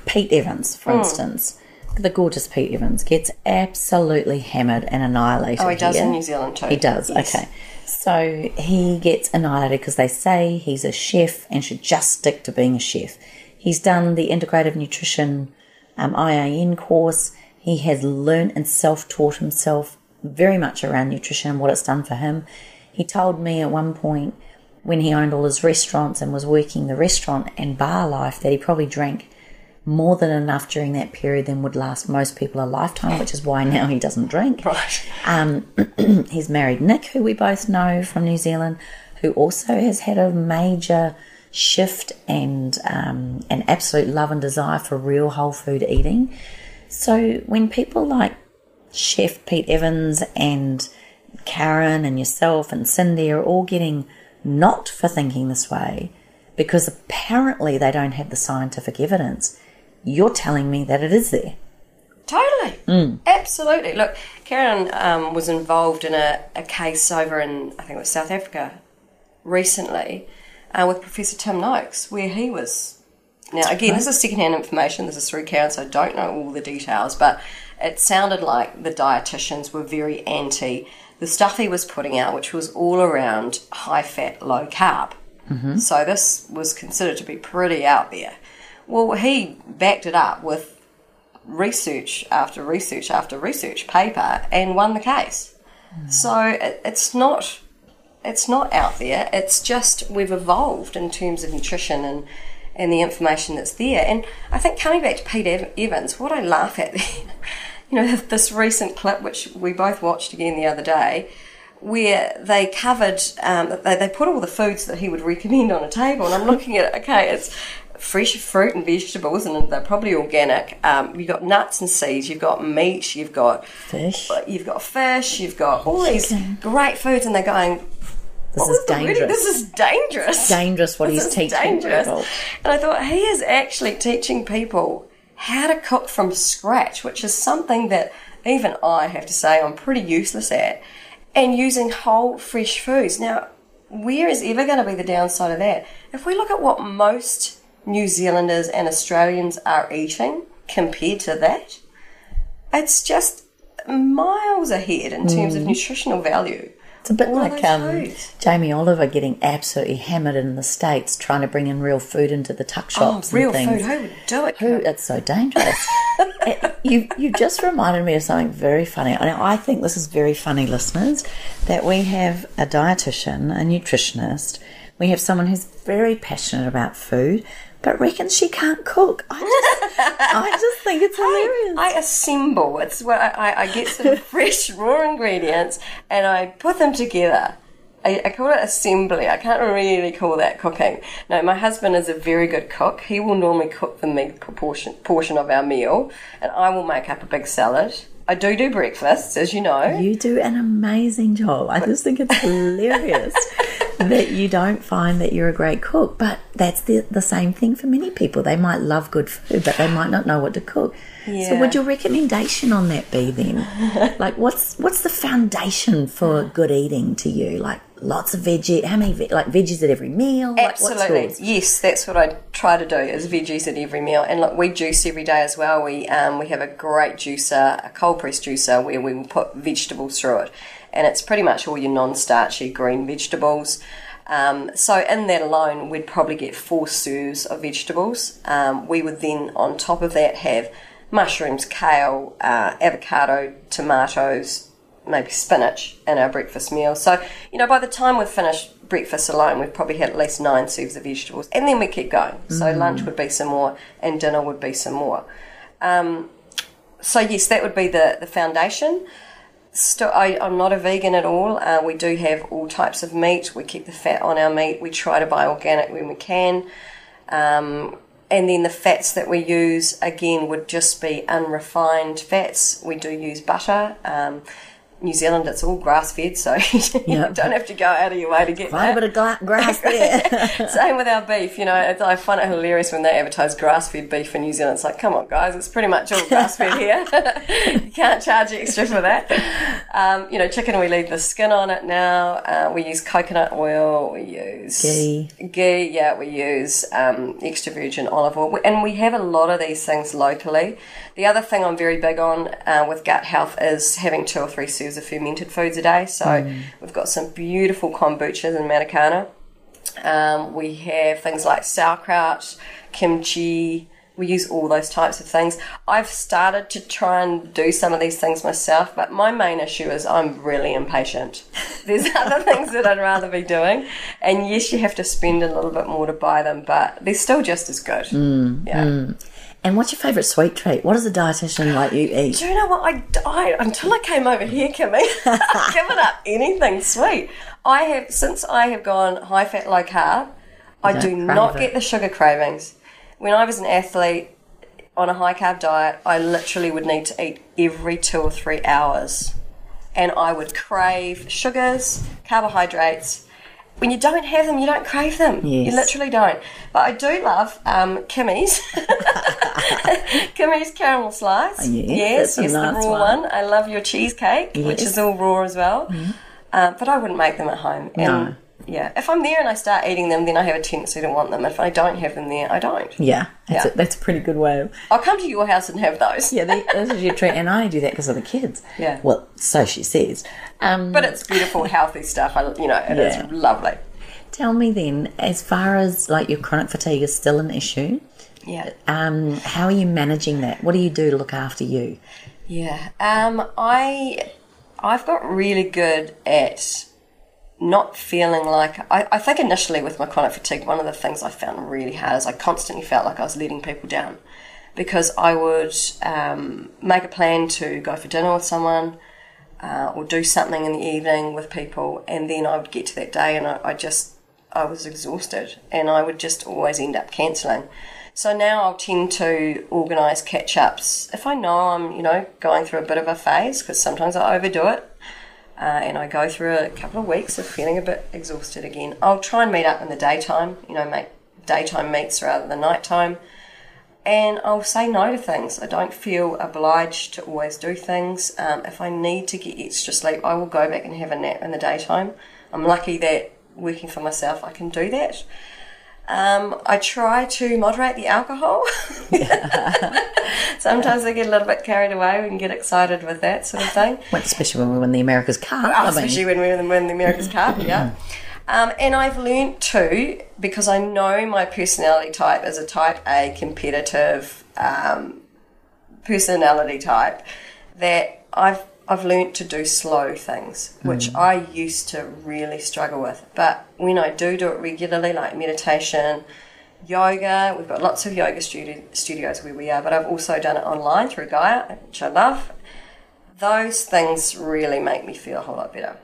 Speaker 2: Pete Evans, for instance, the gorgeous Pete Evans gets absolutely hammered and annihilated.
Speaker 3: Oh, he does
Speaker 2: here.
Speaker 3: in New Zealand too.
Speaker 2: He does,
Speaker 3: yes.
Speaker 2: Okay. So he gets annihilated because they say he's a chef and should just stick to being a chef. He's done the Integrative Nutrition IAN course. He has learnt and self-taught himself very much around nutrition and what it's done for him. He told me at one point when he owned all his restaurants and was working the restaurant and bar life that he probably drank more than enough during that period than would last most people a lifetime, which is why now he doesn't drink.
Speaker 3: Right.
Speaker 2: He's married Nick, who we both know from New Zealand, who also has had a major shift and an absolute love and desire for real whole food eating. So when people like Chef Pete Evans and Karen and yourself and Cindy are all getting knocked for thinking this way because apparently they don't have the scientific evidence, you're telling me that it is there.
Speaker 3: Totally. Absolutely. Look, Karen was involved in a case over in, I think it was South Africa, recently with Professor Tim Noakes, where he was... Now, again, this is secondhand information. This is through Karen, so I don't know all the details, but it sounded like the dietitians were very anti the stuff he was putting out, which was all around high-fat, low-carb. So this was considered to be pretty out there. Well, he backed it up with research after research after research paper and won the case. So it's not out there. It's just we've evolved in terms of nutrition and the information that's there. And I think coming back to Pete Evans, what I laugh at this recent clip, which we both watched again the other day, where they covered, they put all the foods that he would recommend on a table, and I'm looking at it, okay, it's fresh fruit and vegetables, and they're probably organic. You've got nuts and seeds, you've got meat, you've got
Speaker 2: fish,
Speaker 3: you've got all these great foods, and they're going,
Speaker 2: this is dangerous.
Speaker 3: This is dangerous.
Speaker 2: It's dangerous what he's teaching people.
Speaker 3: And I thought, he is actually teaching people how to cook from scratch, which is something that even I have to say I'm pretty useless at, and using whole fresh foods. Now, where is ever going to be the downside of that? If we look at what most New Zealanders and Australians are eating compared to that, it's just miles ahead in terms of nutritional value
Speaker 2: It's a bit
Speaker 3: All of
Speaker 2: like
Speaker 3: those foods.
Speaker 2: Jamie Oliver getting absolutely hammered in the States, trying to bring in real food into the tuck shops
Speaker 3: real
Speaker 2: and things.
Speaker 3: food. Who would do it?
Speaker 2: It's so dangerous. You just reminded me of something very funny. I think this is very funny, listeners, that we have a dietitian, a nutritionist. We have someone who's very passionate about food, but reckons she can't cook. I just think it's hilarious.
Speaker 3: I assemble. It's what I get some fresh raw ingredients and I put them together. I call it assembly. I can't really call that cooking. No, my husband is a very good cook. He will normally cook the meat portion of our meal, and I will make up a big salad. I do breakfasts, as you know.
Speaker 2: You do an amazing job. I just think it's hilarious that you don't find that you're a great cook. But that's the same thing for many people. They might love good food, but they might not know what to cook.
Speaker 3: Yeah.
Speaker 2: So would your recommendation on that be then? Like, what's the foundation for good eating to you? Like, lots of veggie, how many veggies at every meal?
Speaker 3: Absolutely.
Speaker 2: What's yours?
Speaker 3: Yes, that's what I try to do, is veggies at every meal. And look, we juice every day as well. We have a great juicer, a cold press juicer, where we will put vegetables through it. And it's pretty much all your non-starchy green vegetables. So in that alone, we'd probably get 4 serves of vegetables. We would then, on top of that, have mushrooms, kale, avocado, tomatoes, maybe spinach in our breakfast meal. So, by the time we've finished breakfast alone, we've probably had at least 9 serves of vegetables. And then we keep going. So lunch would be some more and dinner would be some more. So yes, that would be the foundation. I'm not a vegan at all. We do have all types of meat. We keep the fat on our meat. We try to buy organic when we can. And then the fats that we use, again, would just be unrefined fats. We do use butter. New Zealand, it's all grass-fed, so you don't have to go out of your way to get
Speaker 2: Quite a bit of grass there.
Speaker 3: Same with our beef, I find it hilarious when they advertise grass-fed beef in New Zealand. It's like, come on, guys, it's pretty much all grass-fed here. You can't charge extra for that. Chicken, we leave the skin on it now. We use coconut oil. We use ghee. Yeah, we use extra virgin olive oil. And we have a lot of these things locally. The other thing I'm very big on with gut health is having 2 or 3 serves of fermented foods a day. So we've got some beautiful kombuchas in Matakana. We have things like sauerkraut, kimchi. We use all those types of things. I've started to try and do some of these things myself, but my main issue is I'm really impatient. There's other things that I'd rather be doing. And yes, you have to spend a little bit more to buy them, but they're still just as good.
Speaker 2: And what's your favourite sweet treat? What does a dietitian like you eat?
Speaker 3: Do you know what? Until I came over here, Kimmy, I've given up anything sweet. Since I have gone high fat, low carb, I do not get the sugar cravings. When I was an athlete on a high carb diet, I literally would need to eat every 2 or 3 hours. And I would crave sugars, carbohydrates. When you don't have them, you don't crave them.
Speaker 2: Yes.
Speaker 3: You literally don't. But I do love Kimmy's. Kimmy's caramel slice.
Speaker 2: Oh, yes,
Speaker 3: the raw one. I love your cheesecake, which is all raw as well. But I wouldn't make them at home.
Speaker 2: No.
Speaker 3: Yeah, if I'm there and I start eating them, then I have a tendency to want them. If I don't have them there, I don't.
Speaker 2: Yeah, that's a pretty good way.
Speaker 3: I'll come to your house and have those.
Speaker 2: Yeah, this is your treat. And I only do that because of the kids.
Speaker 3: Yeah.
Speaker 2: Well, so she says.
Speaker 3: But it's beautiful, healthy stuff. It is lovely.
Speaker 2: Tell me then, as far as like your chronic fatigue is still an issue, how are you managing that? What do you do to look after you?
Speaker 3: Yeah, I've got really good at not feeling like... I think initially with my chronic fatigue, one of the things I found really hard is I constantly felt like I was letting people down, because I would make a plan to go for dinner with someone or do something in the evening with people, and then I would get to that day and I was exhausted and I would just always end up cancelling. So now I'll tend to organise catch-ups if I know I'm, going through a bit of a phase, because sometimes I overdo it. And I go through a couple of weeks of feeling a bit exhausted again. I'll try and meet up in the daytime, make daytime meets rather than nighttime. And I'll say no to things. I don't feel obliged to always do things. If I need to get extra sleep, I will go back and have a nap in the daytime. I'm lucky that working for myself, I can do that. I try to moderate the alcohol. Sometimes I get a little bit carried away. We can get excited with that sort of thing.
Speaker 2: Well, especially when we win the America's Cup.
Speaker 3: Especially when we win the America's Cup, yeah. And I've learnt too, because I know my personality type is a type A competitive personality type, that I've learnt to do slow things, which I used to really struggle with. But when I do it regularly, like meditation, yoga, we've got lots of yoga studios where we are, but I've also done it online through Gaia, which I love. Those things really make me feel a whole lot better.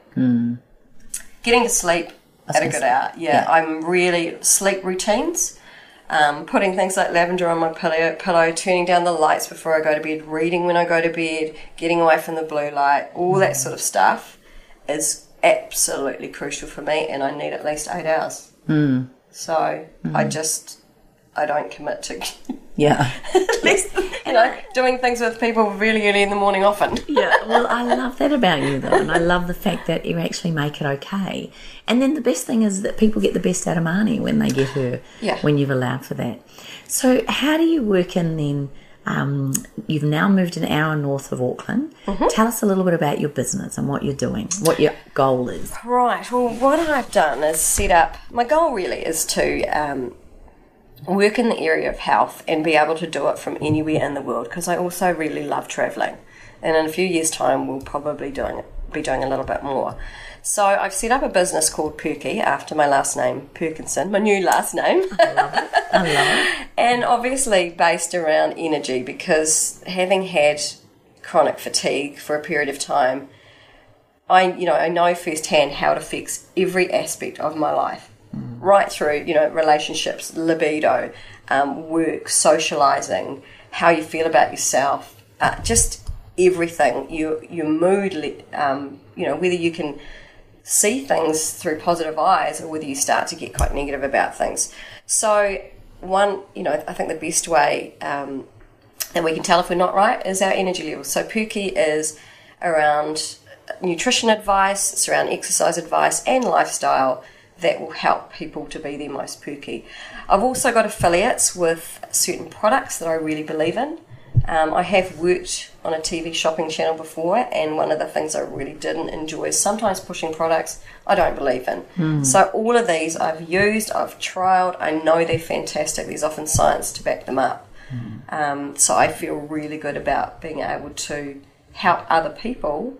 Speaker 3: Getting to sleep at a good hour. Yeah, I'm really sleep routines. Putting things like lavender on my pillow, turning down the lights before I go to bed, reading when I go to bed, getting away from the blue light, all that sort of stuff is absolutely crucial for me, and I need at least 8 hours. So I don't commit to at least, doing things with people really early in the morning often.
Speaker 2: Well, I love that about you, though, and I love the fact that you actually make it okay. And then the best thing is that people get the best out of Marnie when they get her, when you've allowed for that. So how do you work in then? You've now moved an hour north of Auckland. Tell us a little bit about your business and what you're doing, what your goal is.
Speaker 3: Right, well, what I've done is set up, my goal really is to work in the area of health and be able to do it from anywhere in the world, because I also really love travelling, and in a few years' time we'll probably be doing a little bit more. So I've set up a business called Perky, after my last name, Perkinson, my new last name.
Speaker 2: I love it.
Speaker 3: And obviously based around energy, because having had chronic fatigue for a period of time, I know firsthand how it affects every aspect of my life. Right through, relationships, libido, work, socialising, how you feel about yourself, just everything. Your mood, whether you can see things through positive eyes or whether you start to get quite negative about things. So I think the best way that we can tell if we're not right is our energy levels. So Perky is around nutrition advice, it's around exercise advice and lifestyle that will help people to be their most perky. I've also got affiliates with certain products that I really believe in. I have worked on a TV shopping channel before, and one of the things I really didn't enjoy is sometimes pushing products I don't believe in. So all of these I've used, I've trialled, I know they're fantastic, there's often science to back them up. So I feel really good about being able to help other people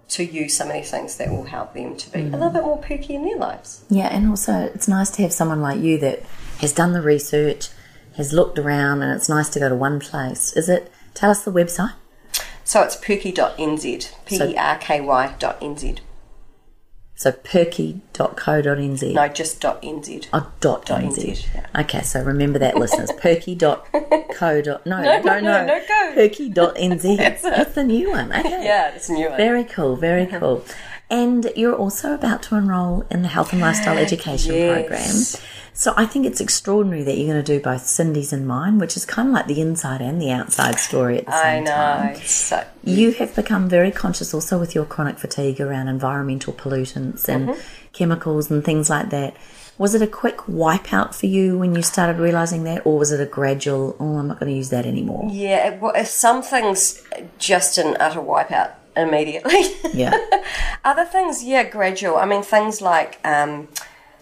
Speaker 3: to use some of these things that will help them to be a little bit more perky in their lives.
Speaker 2: Yeah, and also it's nice to have someone like you that has done the research, has looked around, and it's nice to go to one place. Tell us the website.
Speaker 3: So it's perky.nz, perky.nz.
Speaker 2: So perky.co.nz.
Speaker 3: No, just .nz.
Speaker 2: Oh, .nz.
Speaker 3: Yeah.
Speaker 2: Okay, so remember that, listeners. Perky.co. No,
Speaker 3: go.
Speaker 2: Perky.nz. That's the new one. Okay.
Speaker 3: Yeah, it's a new one.
Speaker 2: Very cool, very cool. And you're also about to enrol in the Health and Lifestyle Education program. So I think it's extraordinary that you're going to do both Cindy's and mine, which is kind of like the inside and the outside story at the same time.
Speaker 3: So,
Speaker 2: you have become very conscious also with your chronic fatigue around environmental pollutants and chemicals and things like that. Was it a quick wipeout for you when you started realising that, or was it a gradual, I'm not going to use that anymore?
Speaker 3: Yeah, some things just an utter wipeout immediately.
Speaker 2: Yeah.
Speaker 3: Other things, gradual. I mean, things like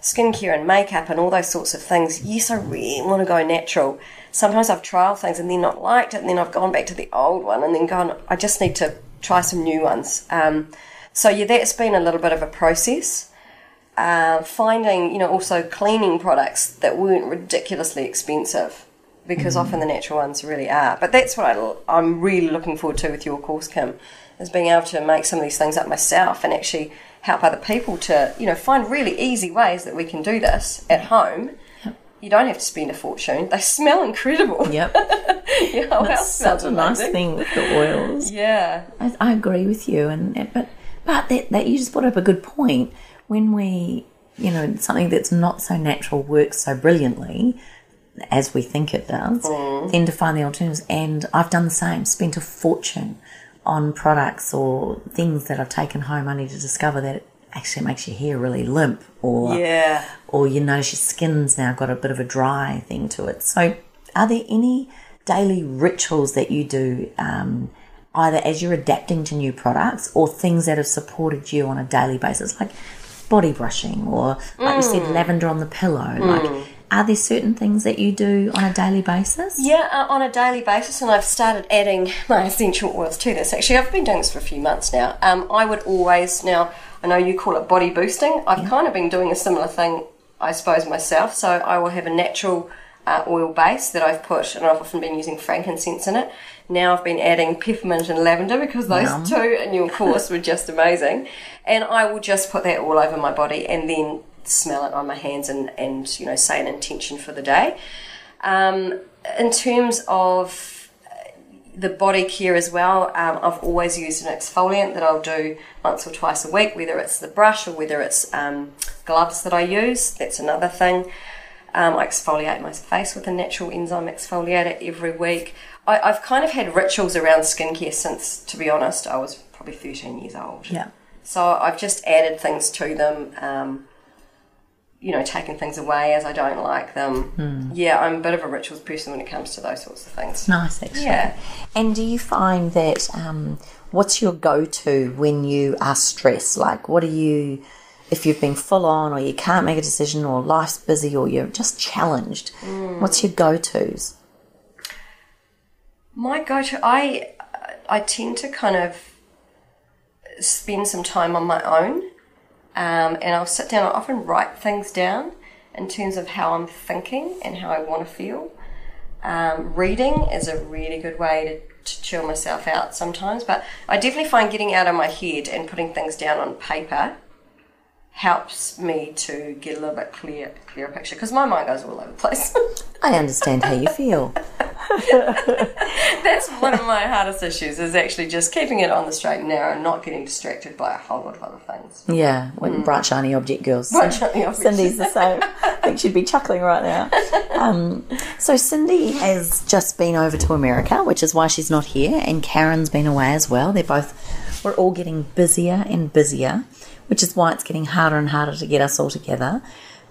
Speaker 3: skincare and makeup and all those sorts of things. Yes, I really want to go natural. Sometimes I've trialled things and then not liked it, and then I've gone back to the old one and then gone, I just need to try some new ones. That's been a little bit of a process. Finding, also cleaning products that weren't ridiculously expensive, because often the natural ones really are. But that's what I'm really looking forward to with your course, Kim, is being able to make some of these things up myself and actually help other people to, find really easy ways that we can do this at home. Yep. You don't have to spend a fortune. They smell incredible.
Speaker 2: Yep.
Speaker 3: That's
Speaker 2: such a nice thing with the oils.
Speaker 3: Yeah.
Speaker 2: I agree with you. But that you just brought up a good point. When we, something that's not so natural works so brilliantly as we think it does, then to find the alternatives. And I've done the same, spent a fortune on products or things that I've taken home only to discover that it actually makes your hair really limp, or you notice your skin's now got a bit of a dry thing to it. So are there any daily rituals that you do, either as you're adapting to new products or things that have supported you on a daily basis, like body brushing or, like you said, lavender on the pillow? Like, are there certain things that you do on a daily basis?
Speaker 3: Yeah, on a daily basis, and I've started adding my essential oils to this. Actually, I've been doing this for a few months now. I would always, now, I know you call it body boosting. I've kind of been doing a similar thing, I suppose, myself. So I will have a natural oil base that I've put, and I've often been using frankincense in it. Now I've been adding peppermint and lavender because those two in your course were just amazing. And I will just put that all over my body and then smell it on my hands and say an intention for the day. In terms of the body care as well, I've always used an exfoliant that I'll do once or twice a week, whether it's the brush or whether it's gloves that I use. That's another thing. I exfoliate my face with a natural enzyme exfoliator every week. I've kind of had rituals around skincare since, to be honest, I was probably 13 years old.
Speaker 2: Yeah.
Speaker 3: So I've just added things to them, taken things away as I don't like them. Yeah, I'm a bit of a rituals person when it comes to those sorts of things.
Speaker 2: Nice, actually.
Speaker 3: Yeah.
Speaker 2: And do you find that, what's your go-to when you are stressed? Like, what do you, if you've been full on or you can't make a decision or life's busy or you're just challenged, what's your go-tos?
Speaker 3: My go-to, I tend to kind of spend some time on my own. And I'll sit down, I often write things down in terms of how I'm thinking and how I want to feel. Reading is a really good way to chill myself out sometimes, but I definitely find getting out of my head and putting things down on paper helps me to get a little bit clearer picture, because my mind goes all over the place.
Speaker 2: I understand how you feel.
Speaker 3: That's one of my hardest issues, is actually just keeping it on the straight and narrow and not getting distracted by a whole lot of other things.
Speaker 2: Yeah, when bright shiny object girls.
Speaker 3: Bright shiny object.
Speaker 2: Cindy's the same. I think she'd be chuckling right now. So Cindy has just been over to America, which is why she's not here, and Karen's been away as well. We're all getting busier and busier, which is why it's getting harder and harder to get us all together.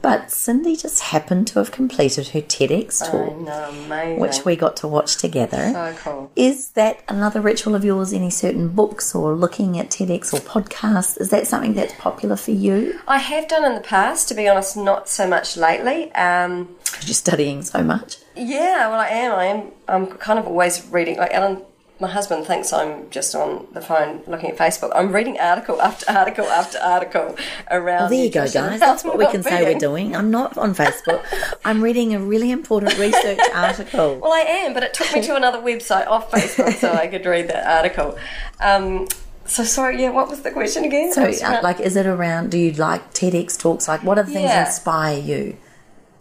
Speaker 2: But Cindy just happened to have completed her TEDx talk,
Speaker 3: I know, amazing.
Speaker 2: which we got to watch together.
Speaker 3: So cool.
Speaker 2: Is that another ritual of yours, any certain books or looking at TEDx or podcasts? Is that something that's popular for you?
Speaker 3: I have done in the past, to be honest, not so much lately.
Speaker 2: Because you're studying so much.
Speaker 3: Yeah, well, I am. I'm kind of always reading. Like Alan, my husband thinks I'm just on the phone looking at Facebook. I'm reading article after article after article around.
Speaker 2: Well, there you go, guys. That's what we can say we're doing. I'm not on Facebook. I'm reading a really important research article.
Speaker 3: Well, I am, but it took me to another website off Facebook so I could read that article. So sorry, yeah, what was the question again?
Speaker 2: So, is it around, do you like TEDx talks? Like, what are the things that inspire you?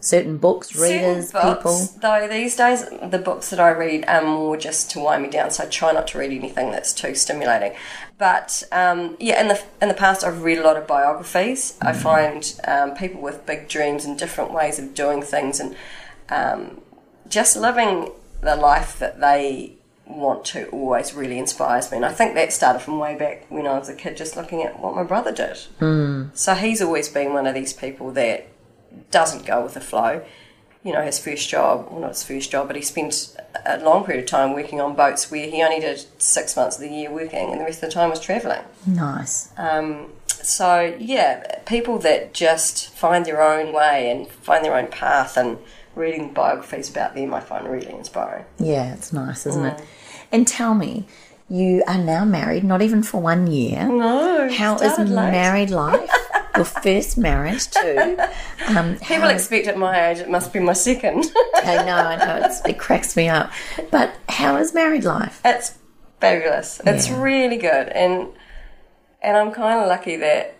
Speaker 2: Certain books, readers, people?
Speaker 3: Though these days, the books that I read are more just to wind me down, so I try not to read anything that's too stimulating. But, in the past, I've read a lot of biographies. I find people with big dreams and different ways of doing things and just living the life that they want to always really inspires me. And I think that started from way back when I was a kid, just looking at what my brother did. So he's always been one of these people that doesn't go with the flow. You know, his first job, well, not his first job, but he spent a long period of time working on boats where he only did 6 months of the year working and the rest of the time was travelling.
Speaker 2: Nice.
Speaker 3: So, yeah, people that just find their own way and find their own path, and reading biographies about them I find really inspiring.
Speaker 2: Yeah, it's nice, isn't it? And tell me, you are now married, not even for 1 year.
Speaker 3: No,
Speaker 2: how is married life? Your first marriage too.
Speaker 3: People expect at my age it must be my second.
Speaker 2: I know, it cracks me up. But how is married life?
Speaker 3: It's fabulous. It's really good, and I'm kind of lucky that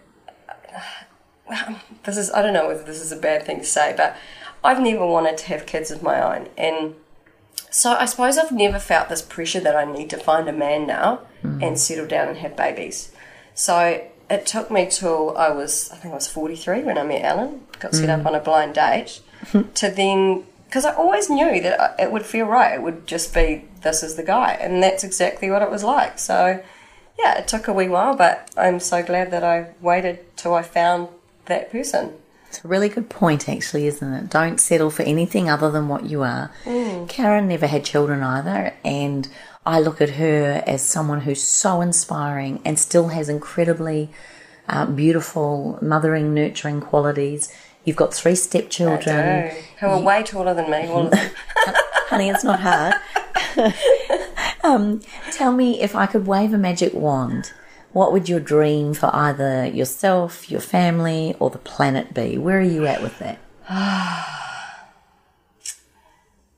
Speaker 3: this is, I don't know whether this is a bad thing to say, but I've never wanted to have kids of my own, and so I suppose I've never felt this pressure that I need to find a man now and settle down and have babies. So it took me till I think I was 43 when I met Alan, got set up on a blind date, to then, because I always knew that it would feel right. It would just be, this is the guy, and that's exactly what it was like. So, yeah, it took a wee while, but I'm so glad that I waited till I found that person.
Speaker 2: It's a really good point, actually, isn't it? Don't settle for anything other than what you are. Karen never had children either, and I look at her as someone who's so inspiring and still has incredibly beautiful mothering, nurturing qualities. You've got 3 stepchildren.
Speaker 3: I do. Who are way taller than me, all of them.
Speaker 2: Honey, it's not hard. Tell me, if I could wave a magic wand, what would your dream for either yourself, your family, or the planet be? Where are you at with that?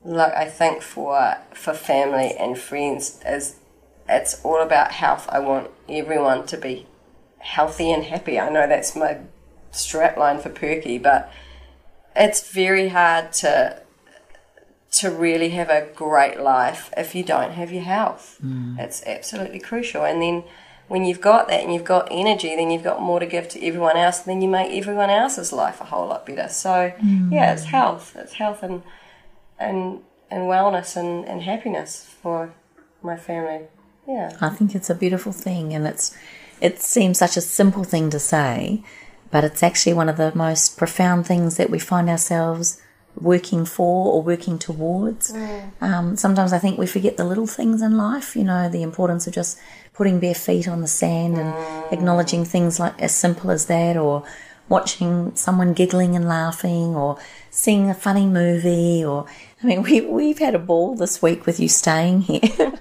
Speaker 3: Look, I think for family and friends, it's all about health. I want everyone to be healthy and happy. I know that's my strapline for Perky, but it's very hard to really have a great life if you don't have your health. It's absolutely crucial. And then when you've got that and you've got energy, then you've got more to give to everyone else, and then you make everyone else's life a whole lot better. So yeah, it's health. It's health and wellness and happiness for my family. Yeah.
Speaker 2: I think it's a beautiful thing, and it seems such a simple thing to say, but it's actually one of the most profound things that we find ourselves working for or working towards. Sometimes I think we forget the little things in life, the importance of just putting bare feet on the sand and acknowledging things like as simple as that, or watching someone giggling and laughing, or seeing a funny movie, or we've had a ball this week with you staying here.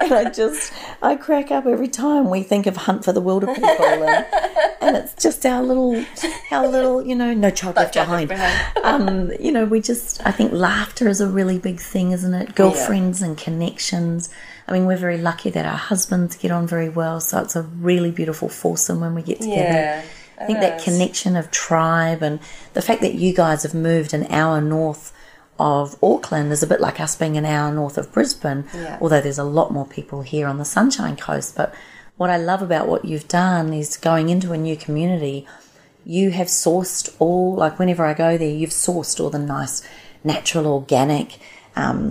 Speaker 2: And I crack up every time we think of Hunt for the Wilder People, and it's just our little, no child left behind. I think laughter is a really big thing, isn't it? Girlfriends and connections. We're very lucky that our husbands get on very well, so it's a really beautiful foursome when we get together.
Speaker 3: Yeah,
Speaker 2: I think that connection of tribe, and the fact that you guys have moved an hour north of Auckland is a bit like us being an hour north of Brisbane, although there's a lot more people here on the Sunshine Coast. But what I love about what you've done is going into a new community, you have sourced whenever I go there, you've sourced all the nice natural organic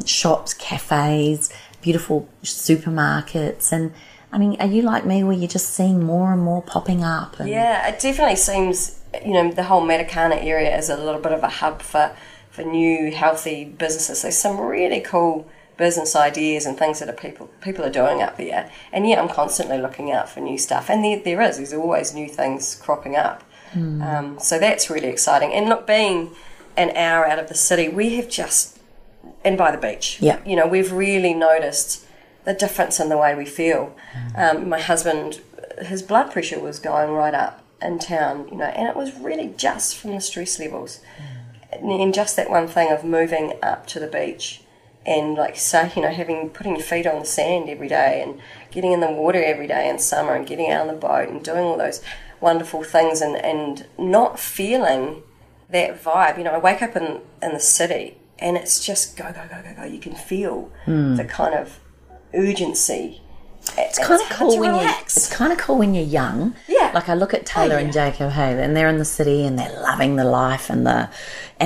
Speaker 2: shops, cafes, beautiful supermarkets. And are you like me where you're just seeing more and more popping up?
Speaker 3: Yeah, it definitely seems, the whole Matakana area is a little bit of a hub for new healthy businesses. There's some really cool business ideas and things that people are doing up there. And I'm constantly looking out for new stuff. And there's always new things cropping up. So that's really exciting. And look, being an hour out of the city, we have and by the beach.
Speaker 2: Yeah.
Speaker 3: We've really noticed the difference in the way we feel. My husband, his blood pressure was going right up in town, and it was really just from the stress levels. And just that one thing of moving up to the beach and putting your feet on the sand every day and getting in the water every day in summer and getting out on the boat and doing all those wonderful things and not feeling that vibe. I wake up in the city and it's just go, go, go, go, go. You can feel the kind of urgency.
Speaker 2: It's kind of cool when you're young.
Speaker 3: Yeah.
Speaker 2: Like I look at Taylor and Jacob Hale, and they're in the city and they're loving the life and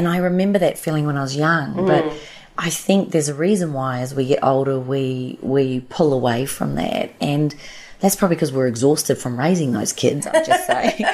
Speaker 2: I remember that feeling when I was young. But I think there's a reason why as we get older we pull away from that, and that's probably because we're exhausted from raising those kids, I'd just say.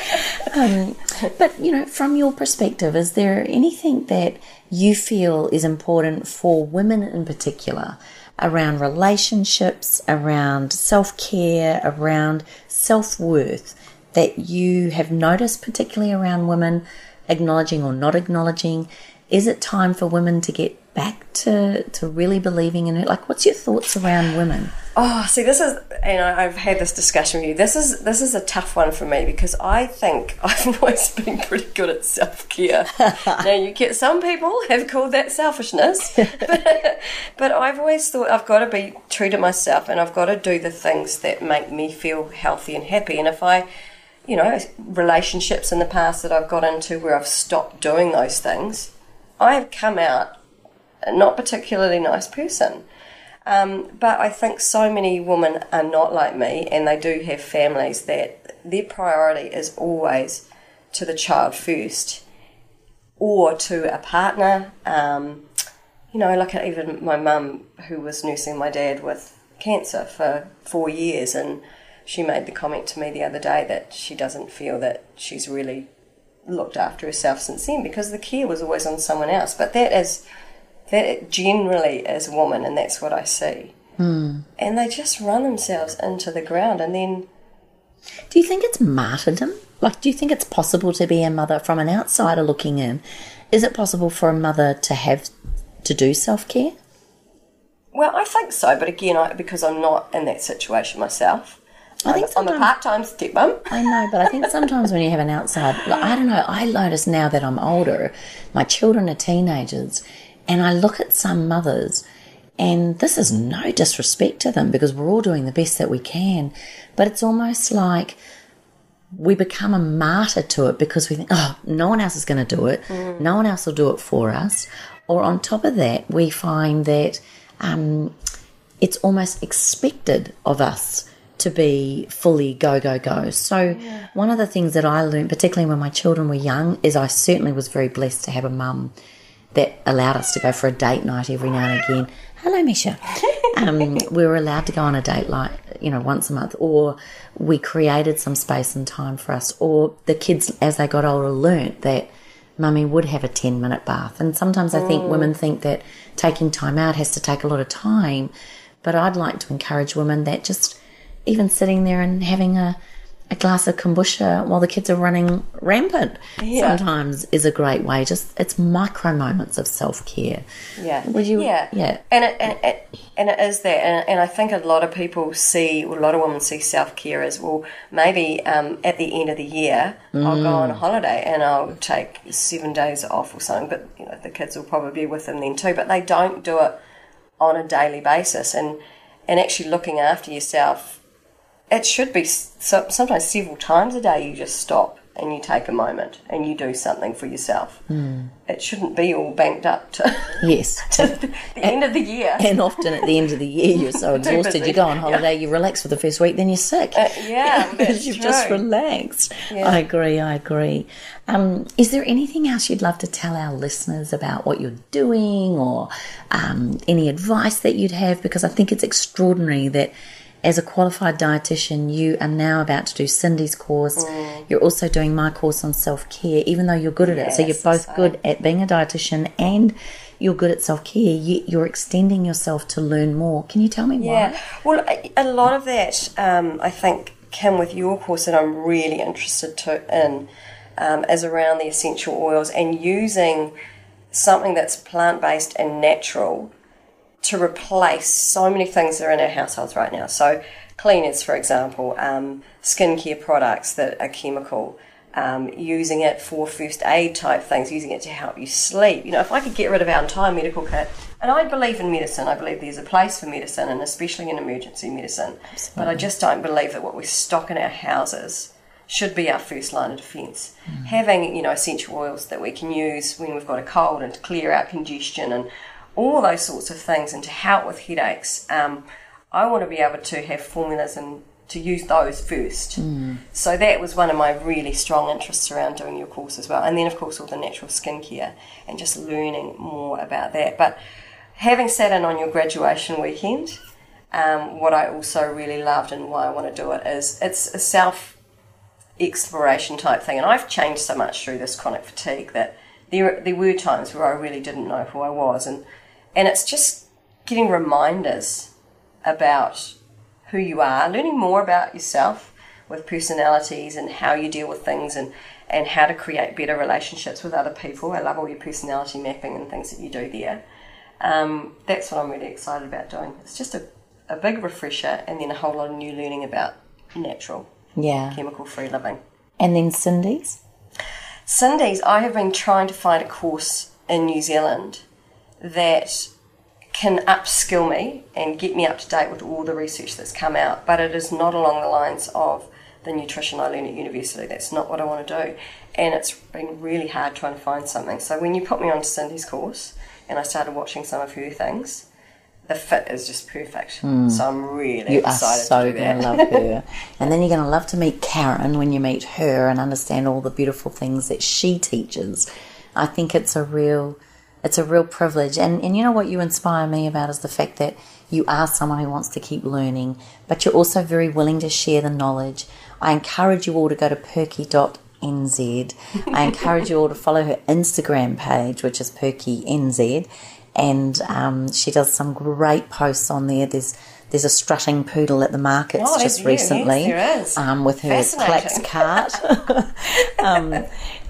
Speaker 2: But from your perspective, is there anything that you feel is important for women in particular, around relationships, around self-care, around self-worth, that you have noticed, particularly around women acknowledging or not acknowledging? Is it time for women to get back to really believing in it? What's your thoughts around women?
Speaker 3: Oh, see, this is, I've had this discussion with you. This is a tough one for me because I think I've always been pretty good at self-care. Now, some people have called that selfishness, but I've always thought I've got to be true to myself and I've got to do the things that make me feel healthy and happy. And if relationships in the past that I've got into where I've stopped doing those things, I have come out a not particularly nice person. But I think so many women are not like me, and they do have families that their priority is always to the child first or to a partner. Like even my mum, who was nursing my dad with cancer for 4 years, and she made the comment to me the other day that she doesn't feel that she's really looked after herself since then, because the care was always on someone else. But that generally is a woman, and that's what I see. And they just run themselves into the ground, and then...
Speaker 2: Do you think it's martyrdom? Like, do you think it's possible to be a mother from an outsider looking in? Is it possible for a mother to do self-care?
Speaker 3: Well, I think so, but again, because I'm not in that situation myself. I'm a part-time stepmom.
Speaker 2: I know, but I think sometimes when you have an outside... Like, I don't know, I notice now that I'm older, my children are teenagers, and I look at some mothers... And this is no disrespect to them, because we're all doing the best that we can. But it's almost like we become a martyr to it, because we think, oh, no one else is going to do it. No one else will do it for us. Or on top of that, we find that it's almost expected of us to be fully go, go, go. So one of the things that I learned, particularly when my children were young, is I certainly was very blessed to have a mum that allowed us to go for a date night every now and again. Hello, Misha. We were allowed to go on a date like, once a month, or we created some space and time for us, or the kids, as they got older, learnt that Mummy would have a 10-minute bath. And sometimes I think women think that taking time out has to take a lot of time, but I'd like to encourage women that just even sitting there and having a glass of kombucha while the kids are running rampant sometimes is a great way. Just, it's micro moments of self-care.
Speaker 3: Yeah.
Speaker 2: Would you?
Speaker 3: Yeah. And it is that. And I think a lot of people a lot of women see self-care as, well, maybe at the end of the year I'll go on a holiday and I'll take 7 days off or something, but the kids will probably be with them then too. But they don't do it on a daily basis. And actually looking after yourself, it should be sometimes several times a day you just stop and you take a moment and you do something for yourself. It shouldn't be all banked up to, the end of the year.
Speaker 2: And often at the end of the year you're so exhausted, you go on holiday, you relax for the first week, then you're sick.
Speaker 3: Because
Speaker 2: you've just relaxed.
Speaker 3: Yeah.
Speaker 2: I agree. Is there anything else you'd love to tell our listeners about what you're doing, or any advice that you'd have? Because I think it's extraordinary that as a qualified dietitian, you are now about to do Cindy's course. You're also doing my course on self-care, even though you're good at it. So you're both good at being a dietitian and you're good at self-care. You're extending yourself to learn more. Can you tell me why?
Speaker 3: Yeah, well, a lot of that, I think, Kim, with your course that I'm really interested in is around the essential oils and using something that's plant-based and natural to replace so many things that are in our households right now. So cleaners, for example, skincare products that are chemical, using it for first aid type things, using it to help you sleep. If I could get rid of our entire medical kit, and I believe in medicine, I believe there's a place for medicine, and especially in emergency medicine. Absolutely. But I just don't believe that what we stock in our houses should be our first line of defence. Having, essential oils that we can use when we've got a cold and to clear out congestion and all those sorts of things, and to help with headaches. I want to be able to have formulas and to use those first. So that was one of my really strong interests around doing your course as well. And then, of course, all the natural skincare and just learning more about that. But having sat in on your graduation weekend, what I also really loved and why I want to do it is it's a self-exploration type thing. And I've changed so much through this chronic fatigue that there were times where I really didn't know who I was. And it's just getting reminders about who you are, learning more about yourself with personalities and how you deal with things and how to create better relationships with other people. I love all your personality mapping and things that you do there. That's what I'm really excited about doing. It's just a big refresher, and then a whole lot of new learning about natural, chemical-free living.
Speaker 2: And then Cindy's?
Speaker 3: Cindy's, I have been trying to find a course in New Zealand that can upskill me and get me up to date with all the research that's come out, but it is not along the lines of the nutrition I learned at university. That's not what I want to do, and it's been really hard trying to find something. So when you put me onto Cindy's course and I started watching some of her things, the fit is just perfect. So I'm really excited to do that.
Speaker 2: You are so going to love her. And then you're going to love to meet Karen when you meet her and understand all the beautiful things that she teaches. I think it's a real privilege. And you know what you inspire me about is the fact that you are someone who wants to keep learning, but you're also very willing to share the knowledge. I encourage you all to go to NZ. I encourage you all to follow her Instagram page, which is PerkyNZ, and she does some great posts on there. There's a strutting poodle at the markets just recently,
Speaker 3: yes, there is.
Speaker 2: With her Clax cart.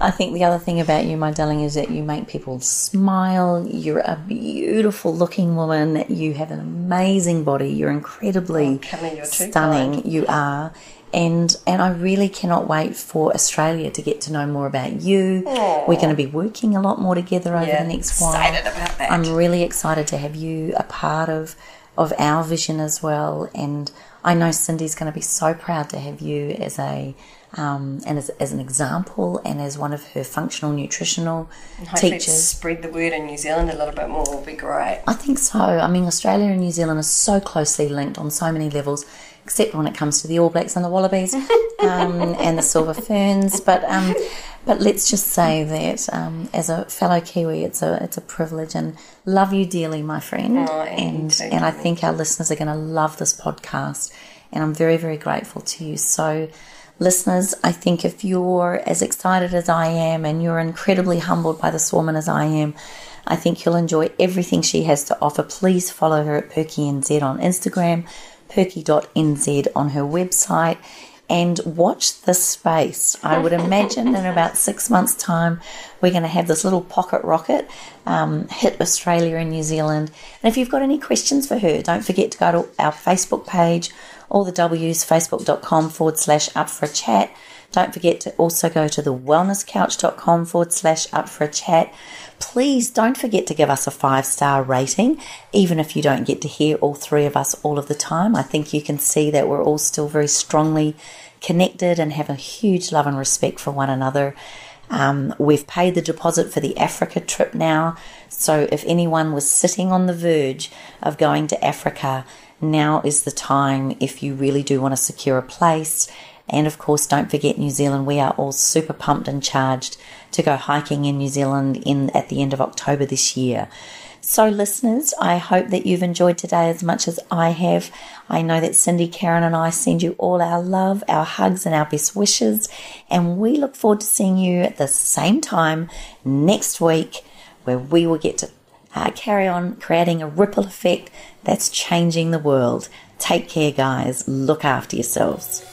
Speaker 2: I think the other thing about you, my darling, is that you make people smile. You're a beautiful looking woman. You have an amazing body. You're incredibly stunning. You are. And I really cannot wait for Australia to get to know more about you. Aww. We're going to be working a lot more together over the next while.
Speaker 3: Excited about that.
Speaker 2: I'm really excited to have you a part of our vision as well. And I know Cindy's going to be so proud to have you as an example and as one of her functional nutritional teachers.
Speaker 3: Spread the word in New Zealand a little bit more will be great.
Speaker 2: I think so. I mean, Australia and New Zealand are so closely linked on so many levels, except when it comes to the All Blacks and the Wallabies and the Silver Ferns. But let's just say that as a fellow Kiwi, it's a privilege, and love you dearly, my friend. And I think our listeners are going to love this podcast, and I'm very, very grateful to you. So, listeners, I think if you're as excited as I am and you're incredibly humbled by this woman as I am, I think you'll enjoy everything she has to offer. Please follow her at PerkyNZ on Instagram, perky.nz on her website, and watch this space. I would imagine in about 6 months' time, we're going to have this little pocket rocket hit Australia and New Zealand. And if you've got any questions for her, don't forget to go to our Facebook page, all the W's, facebook.com/up-for-a-chat. Don't forget to also go to the wellnesscouch.com/up-for-a-chat. Please don't forget to give us a 5-star rating, even if you don't get to hear all three of us all of the time. I think you can see that we're all still very strongly connected and have a huge love and respect for one another. We've paid the deposit for the Africa trip now, so if anyone was sitting on the verge of going to Africa, now is the time if you really do want to secure a place. And of course, don't forget New Zealand. We are all super pumped and charged to go hiking in New Zealand at the end of October this year. So listeners, I hope that you've enjoyed today as much as I have. I know that Cindy, Karen and I send you all our love, our hugs and our best wishes. And we look forward to seeing you at the same time next week, where we will get to carry on creating a ripple effect that's changing the world. Take care, guys. Look after yourselves.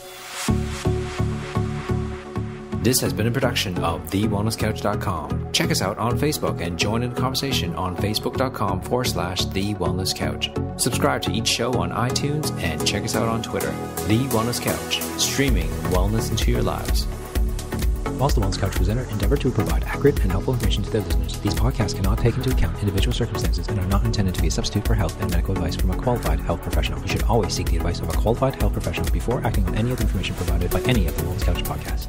Speaker 1: This has been a production of TheWellnessCouch.com. Check us out on Facebook and join in the conversation on Facebook.com/TheWellnessCouch. Subscribe to each show on iTunes and check us out on Twitter. The Wellness Couch, streaming wellness into your lives. Whilst the Wellness Couch presenter endeavor to provide accurate and helpful information to their listeners, these podcasts cannot take into account individual circumstances and are not intended to be a substitute for health and medical advice from a qualified health professional. You should always seek the advice of a qualified health professional before acting on any of the information provided by any of the Wellness Couch podcasts.